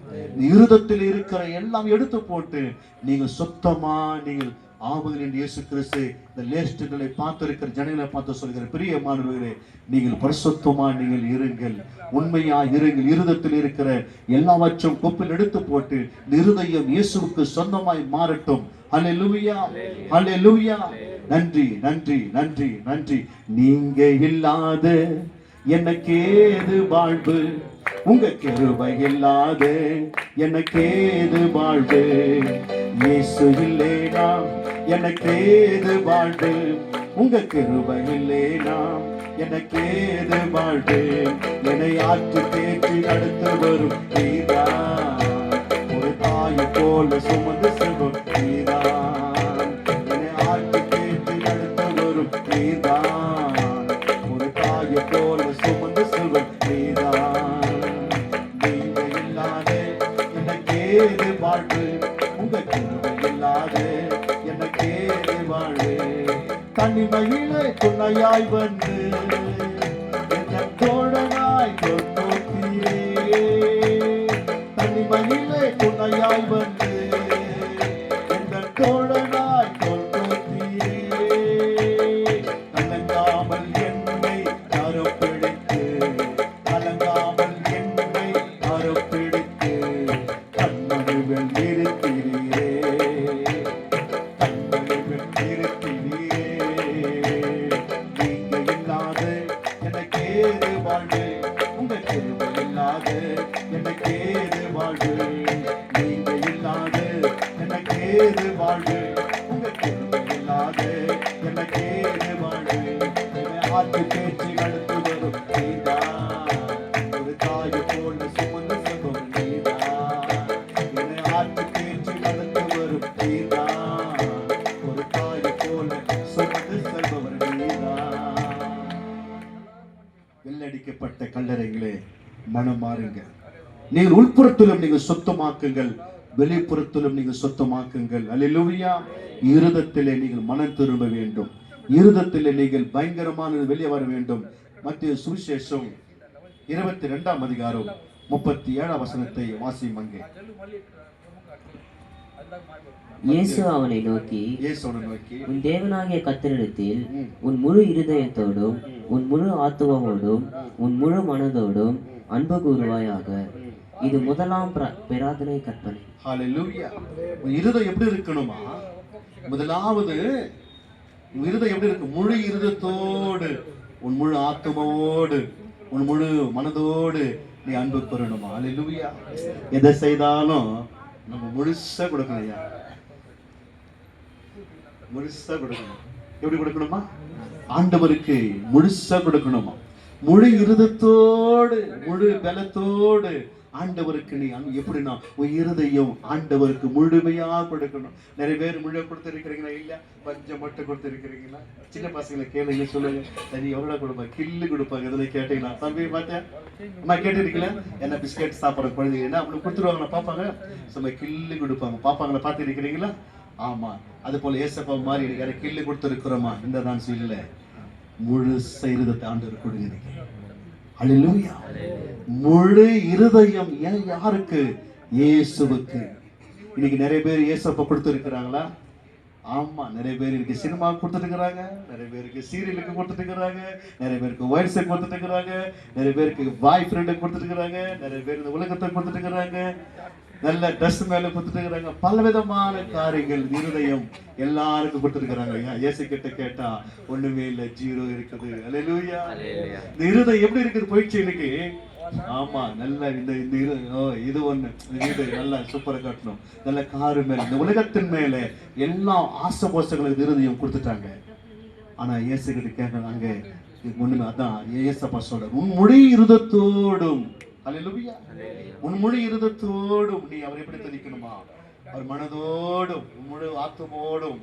இருதயத்தில் இருக்கிற எல்லாம் எடுத்து போட்டு நீங்க சுத்தமா நீங்கள் ஆவுங்கள் என்று இயேசு கிறிஸ்து இந்த லேஸ்டுகளை பார்த்து இருக்கிற ஜனங்களை பார்த்து சொல்கிற, பிரியமானவர்களே, நீங்கள் பரிசுத்தமா நீங்கள் இருங்கள், உண்மையா இருங்கள். இருதயத்தில் இருக்கிற எல்லாவற்றும் குப்பையில் எடுத்து போட்டு இருதயம் இயேசுவுக்கு சொந்தமாய் மாறட்டும். அல்லேலூயா, அல்லேலூயா. நன்றி, நன்றி, நன்றி, நன்றி. நீங்க இல்லாத எனக்கேது வாழ்வு, உங்க கிருபை இல்லாத எனக்கேது வாழ்வு. இயேசு இல்லேனா எனக்கேது வாழ்வு, உங்க கிருபை இல்லேனா எனக்கேது வாழ்வு. என்னை ஆற்று தேற்றி நடத்து வரும் நீதா, ஒரு தாயை போல சுமந்து செல்வம் நீதா. என்னை ஆற்று தேற்றி நடத்து வரும் நீதா, ஒரு தாயை போல சுமந்து செல்வம் நீதா. எனக்கேது வாழ்வு, உங்க கிருபை இல்லாத எனக்கேது வாழ்வு. தனிமையிலே துணையாய் வந்து என்ன தோழனாய் தொட்டோக்கியே, தனிமையிலே துணையாய் வந்து என்ன தோழனாய் தொட்டோக்கியே. ஏது வாழ்வு உங்க கிருபை இல்லாத எனக்கு ஏது வாழ்வு என்னை ஆத்து பேச்சு நடத்து வரும் நீதா ஒரு தாயை போல சுமந்து செல்பவன் நீதா என்னை ஆத்து பேச்சு நடத்து வரும் நீதா ஒரு தாயை போல சுமந்து செல்பவர் நீதா. வெள்ளடிக்கப்பட்ட கல்லறைகளே மனம் மாறுங்க. நீங்கள் உள்புறத்திலும் நீங்கள் சொத்தமாக்குங்கள், வெளிப்புறத்திலும் நீங்கள் சொத்தமாக்குங்கள். அல்லேலூயா. இருதத்திலே நீங்கள் மனம் திரும்ப வேண்டும், இருதத்திலே நீங்கள் பயங்கரமான வெளியே வர வேண்டும். மத்திய சுவிசேஷம் 22ஆம் அதிகாரம் 37ஆம் வசனத்தை வாசியும். அங்கே இயேசு அவனை நோக்கி, உன் தேவனாகிய கர்த்தரிடத்தில் உன் முழு இருதயத்தோடும் உன் முழு ஆத்துமாவோடும் உன் முழு மனதோடும் அன்பு கூறுவாயாக. இது முதலாம் பிரார்த்தனை கற்பனை. ஹல்லேலூயா. உன் இருதயம் எப்படி இருக்கணுமா? முதலாவது உன் இருதயம் எப்படி இருக்கு? முழு இருதயத்தோடு உன் முழு ஆத்துமாவோடு உன் முழு மனதோடு நீ அன்பு கூறணுமா? ஹல்லேலூயா. எதை செய்தாலும் நம்ம முழுசா கொடுக்கணும் ஐயா, முழுசா கொடுக்கணும். எப்படி கொடுக்கணுமா? ஆண்டவருக்கு முழுசா கொடுக்கணுமா? முழு இருதத்தோடு முழு பலத்தோடு ஆண்டவருக்கு நீ எப்படின்னா உன் இருதயம் ஆண்டவருக்கு முழுமையா கொடுக்கணும். நிறைய பேர் முழு கொடுத்துருக்கிறீங்களா? இல்ல கொஞ்சம் மட்டும் கொடுத்துருக்கிறீங்களா? சின்ன பசங்களை கேளுங்க, சொல்லுங்க. சரி எவ்வளவு கொடுப்பாங்க? கில்லு கொடுப்பாங்க. இதுல கேட்டீங்களா? தம்பி பார்த்தேன் அம்மா கேட்டுருக்கீங்களா? என்ன பிஸ்கெட் சாப்பிட்ற குழந்தைங்க என்ன அப்படி கொடுத்துருவாங்களா? பார்ப்பாங்க, சும்மா கில்லு கொடுப்பாங்க. பார்ப்பாங்களா? பார்த்து இருக்கிறீங்களா? ஆமா. அது போல ஏசப்பா மாதிரி எனக்கு கில்லு கொடுத்துருக்குறோமா? இந்த தான் சொல்ல முழு இருதத்தை ஆண்டவர் கொடுங்க. அல்லேலூயா. முழு இருதயம் யாருக்கு? இயேசுவுக்கு. இன்னைக்கு நிறைய பேர் இயேசப்பா கொடுத்துருக்கிறாங்களா? ஆமா. நிறைய பேர் இருக்கு சினிமா கொடுத்துட்டு இருக்கிறாங்க, நிறைய பேருக்கு சீரியலுக்கு கொடுத்துட்டு இருக்கிறாங்க, நிறைய பேருக்கு வயசை கொடுத்துட்டு இருக்கிறாங்க, நிறைய பேருக்கு பாய் ஃப்ரெண்டை கொடுத்துட்டு இருக்கிறாங்க, நிறைய பேர் இந்த உலகத்தை கொடுத்துட்டு இருக்கிறாங்க, நல்ல ட்ரெஸ் மேல கொடுத்துட்டு இருக்கிறாங்க. பல விதமான காரியங்கள் இருதயம் எல்லாருக்கும் கொடுத்துருக்கிறாங்க. இயேசு கிட்ட கேட்டா ஒண்ணுமே இல்ல, ஜீரோ இருக்குது. அல்லேலூயா. இந்த இருதயம் எப்படி இருக்குது? போயிடுச்சு இன்னைக்கு. ஆமா. நல்ல இந்த இது ஒண்ணு இது நல்லா சூப்பரா காட்டணும். நல்ல காரு மேல இந்த உலகத்தின் மேல எல்லா ஆசை போசங்களுக்கு இருதயம் கொடுத்துட்டாங்க. ஆனா இயேசு கிட்ட கேட்கறாங்க ஒண்ணுமே. அதான் இயேசப்பா சொல்ற, உன் முழு இருதத்தோடும், அல்லேலூயா, உன் முழு இருதத்தோடும் நீ அவர் எப்படி துதிக்கணுமா? அவர் மனதோடும் முழு ஆத்துமோடும்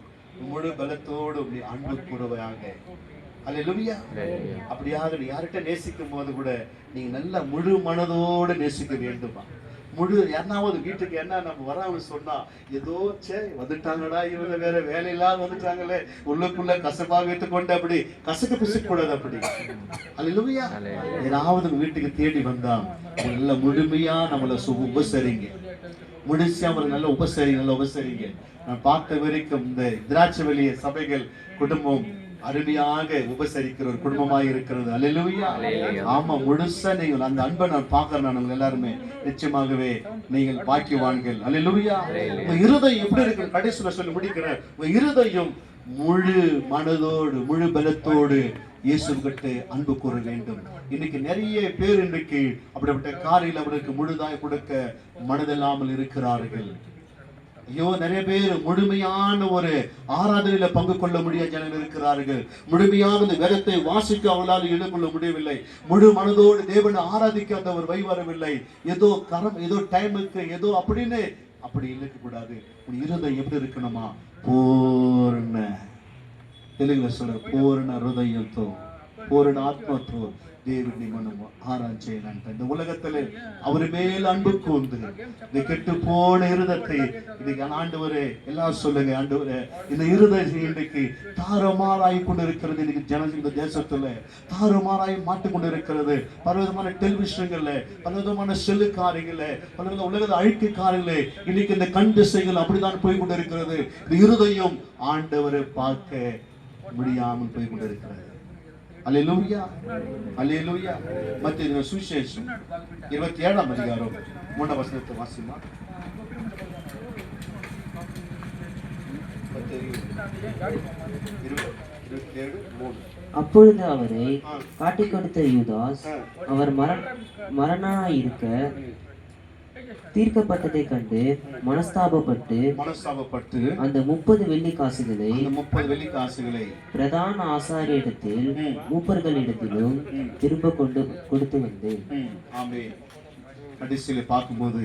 முழு பலத்தோடும் நீ அன்பு கூறுவாயாக. அல்லேலூயா. அப்படியாக நீ யார்கிட்ட நேசிக்கும் போது கூட நீங்க நல்ல முழு மனதோடு நேசிக்க வேண்டுமா? முழு யாராவது வீட்டுக்கு என்ன நம்ம வராம சொன்னா ஏதோ வந்துட்டாங்கடா, இவங்க வேற வேலையில்லாத வந்துட்டாங்களே, உள்ளுக்குள்ள கசப்பா வைத்து கொண்டு அப்படி கசக்க பிசுக்க கூடாது. அப்படி அல்லேலூயா. ஏதாவது வீட்டுக்கு தேடி வந்தா நல்ல முழுமையா நம்மள உபசரிங்க, முடிச்சு அவரை நல்ல உபசரிங்க, நல்ல உபசரிங்க. நான் பார்த்த வரைக்கும் இந்த திராட்சை வெளிய சபைகள் குடும்பம் அருமையாக உபசரிக்கிற ஒரு குடும்பமாக இருக்கிறது. அல்லேலூயா. ஆமா. முழுசா நீங்கள் அந்த அன்பை நான் பார்க்கிறேன். நான் எல்லாருமே நிச்சயமாகவே நீங்கள் பாக்கியவான்கள். அல்லேலூயா. உங்க இருதயம் எப்படி இருக்கு? கடைசியில சொல்லி முடிக்கிறேன். உங்க இருதயம் முழு மனதோடு முழு பலத்தோடு இயேசு கிட்ட அன்பு கூற வேண்டும். இன்னைக்கு நிறைய பேர் இன்றைக்கு அப்படிப்பட்ட காரியில் அவருக்கு முழுதாய் கொடுக்க மனதில்லாமல் இருக்கிறார்கள். ஐயோ, நிறைய பேர் முழுமையான ஒரு ஆராதனையில பங்கு கொள்ள முடியாத ஜனங்கள் இருக்கிறார்கள். முழுமையான இந்த வேதத்தை வாசிக்க அவளால் ஈடுகொள்ள முடியவில்லை. முழு மனதோடு தேவனை ஆராதிக்க அந்த ஒரு வரவில்லை. ஏதோ ஏதோ டைமுக்கு ஏதோ அப்படின்னு அப்படி இருக்க கூடாது. உன் இருதயம் எப்படி இருக்கணுமா? பூர்ண தெலுங்குல சொல்ற பூர்ண ஹிருதயத்தோ பூர்ண ஆத்மத்தோ தேவனை மனம் ஆராய்ச்சியன். இந்த உலகத்துல அவர் மேல் அன்பு கூர்ந்து இந்த கெட்டு போன இருதத்தை இன்னைக்கு ஆண்டவரே எல்லாம் சொல்லுங்க. ஆண்டவரே, இந்த இருதயம் இன்றைக்கு தாறுமாறாய் கொண்டு இருக்கிறது. இன்னைக்கு இந்த தேசத்துல தாறுமாறாய் மாட்டிக் கொண்டு இருக்கிறது. பலவிதமான டெலிவிஷன்கள்ல, பலவிதமான செல்லு காரியங்கள்ல, பலவித உலக அழுக்கு காரியங்களே இன்னைக்கு இந்த கண் திசைகள் அப்படிதான் போய் கொண்டு இருக்கிறது. இந்த இருதயம் ஆண்டவரை பார்க்க முடியாமல் போய் கொண்டு இருக்கிறது. அல்லேலூயா. அல்லேலூயா. மத்தேயு சுவிசேஷம் 27ஆம் அதிகாரம் 3ஆம் வசனத்தை வாசிமா. அப்பொழுது அவரை காட்டிக் கொடுத்த யூதாஸ் அவர் மரணாயிருக்க தீர்க்கப்பட்டதை கண்டு மனஸ்தாபப்பட்டு மனஸ்தாபப்பட்டு அந்த 30 வெள்ளி காசுகளை அந்த 30 வெள்ளி காசுகளை பிரதான ஆசாரியரிடத்தில் மூப்பர்களிடத்திலும் திரும்ப கொடுத்து வந்தேன். ஆமென். கடைசியில பார்க்கும்போது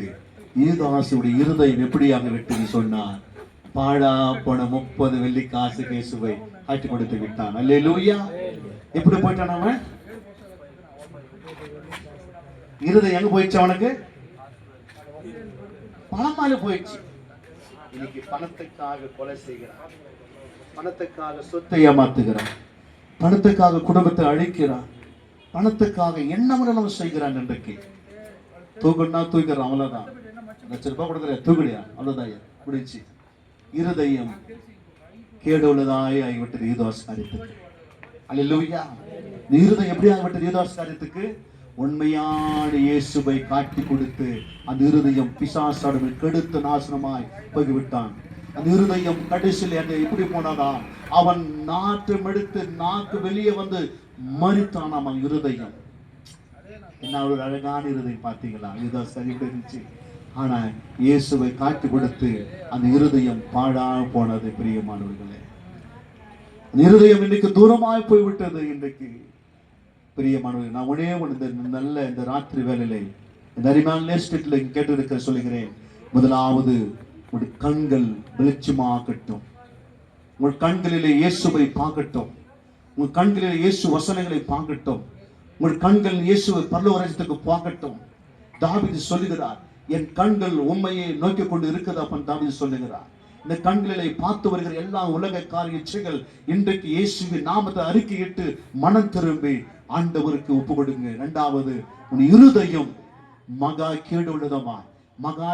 யூதாசுடைய இருதயம் எப்படியாக விட்டு சொன்னார், பாழா போன 30 வெள்ளி காசு கேசுவை ஆட்டி கொடுத்து விட்டான். அல்லேலூயா. எப்படி போயிட்டான் அவன்? இருதயம் எங்க போயிடுச்சு அவனுக்கு? பணமால போயிடுச்சு. இன்னைக்கு பணத்துக்காக கொலை செய்கிறான், பணத்துக்காக சொத்தை ஏமாத்துகிறான், பணத்துக்காக குடும்பத்தை அழிக்கிறான், பணத்துக்காக என்ன செய்கிறான். இன்றைக்கு தூக்குன்னா தூக்கிறான், அவ்வளவுதான். ₹1,00,000 கொடுக்குற தூக்குடியா, அவ்வளவுதான் முடிச்சு. இருதயம் கேடு உள்ளதாய் ஆகிவிட்டது யூதாஸ் காரியத்துக்கு. அல்லேலூயா. இருதயம் எப்படி ஆகிவிட்டது யூதாஸ் காரியத்துக்கு? உண்மையான இயேசுவை காட்டி கொடுத்து அந்த இருதயம் பிசாசாடு கெடுத்து நாசனமாய் போய்விட்டான். அந்த இருதயம் கடைசியில் எப்படி போனாதா, அவன் நாற்றம் எடுத்து நாக்கு வெளியே வந்து மறித்தான். அவன் இருதயம் என்ன ஒரு அழகான இருதயம் பார்த்தீங்களா? இதுதான் சரி இருந்துச்சு. ஆனா இயேசுவை காட்டி கொடுத்து அந்த இருதயம் பாழா போனது. பிரியமானவர்களே, இருதயம் இன்னைக்கு தூரமாய் போய்விட்டது. இன்றைக்கு பிரியமானவர்கள், நான் ஒரே நல்ல இந்த ராத்திரி வேலையில இந்த அரிமான ஸ்ட்ரீட்ல கேட்டு இருக்க சொல்லுகிறேன். முதலாவது உங்கள் கண்கள் வெளிச்சமாகட்டும், உங்கள் கண்களிலே இயேசுவை பார்க்கட்டும், உங்கள் கண்களிலே இயேசு வசனங்களை பார்க்கட்டும், உங்கள் கண்கள் இயேசுவை பரலோக ராஜ்யத்துக்கு பார்க்கட்டும். தாவீது சொல்லுகிறார், என் கண்கள் உண்மையை நோக்கி கொண்டு இருக்குது அப்பன் தாவீது சொல்லுகிறார். இந்த கண்களிலே பார்த்து வருகிற எல்லா உலக காரிய இச்சைகள் இன்றைக்கு இயேசுவின் நாமத்தை அறிக்கையிட்டு மனம் திரும்பி ஆண்டவருக்கு ஒப்பு கொடுங்க. இரண்டாவது, உன் இருதயம் மகா கேடு உள்ளதமா, மகா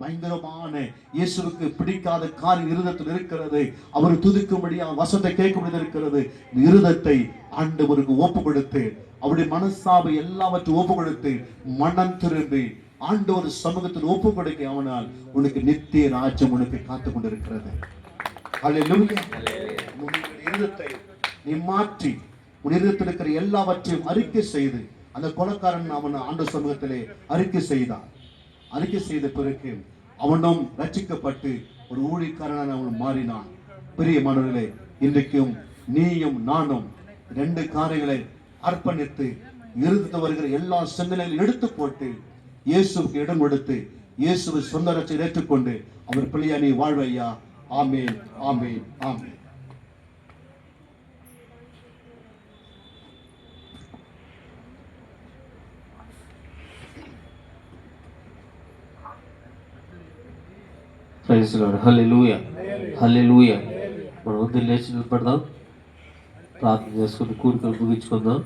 பயங்கரமான இயேசுவுக்கு பிடிக்காத காரியம் இருதயத்தில் இருக்கிறது. அவர் துதிக்கும்படியா வசத்தை கேட்கும்படி இருக்கிறது. இருதத்தை ஆண்டவருக்கு ஒப்பு கொடுத்து அவருடைய மனசாபை எல்லாவற்றையும் ஒப்பு கொடுத்து மனம் திரும்பி ஆண்டவர் சமூகத்தில் ஒப்பு கொடுக்க, அவனால் உனக்கு நித்திய ராஜ்யம் உனக்கு காத்து கொண்டிருக்கிறது. அல்லேலூயா. இருதத்தை நீ மாற்றி உன் இருதயத்தில் இருக்கிற எல்லாவற்றையும் அறிக்கை செய்து, அந்த கொலைக்காரன் அவன் ஆண்டவர் சமூகத்திலே அறிக்கை செய்தான். அறிக்கை செய்த பிறகு அவனும் ரட்சிக்கப்பட்டு ஒரு ஊழியக்காரனாக அவன் மாறினான். பிரியமானவர்களே, இன்றைக்கும் நீயும் நானும் 2 காரியங்களை அர்ப்பணித்து இருதயத்தில் வருகிற எல்லா சிந்தனைகளையும் எடுத்து போட்டு இயேசுவுக்கு இடம் கொடுத்து இயேசுவை சொந்த ரட்சகரை ஏற்றுக்கொண்டு அவர் பிள்ளையா நீ வாழ்வையா. ஆமென், ஆமென், ஆமென். Praise lord. హల్లెలూయా, హల్లెలూయా. మనం లేచి నిలబడదాం, ప్రార్థన చేసుకుని కూడికలు ముగించుకుందాం.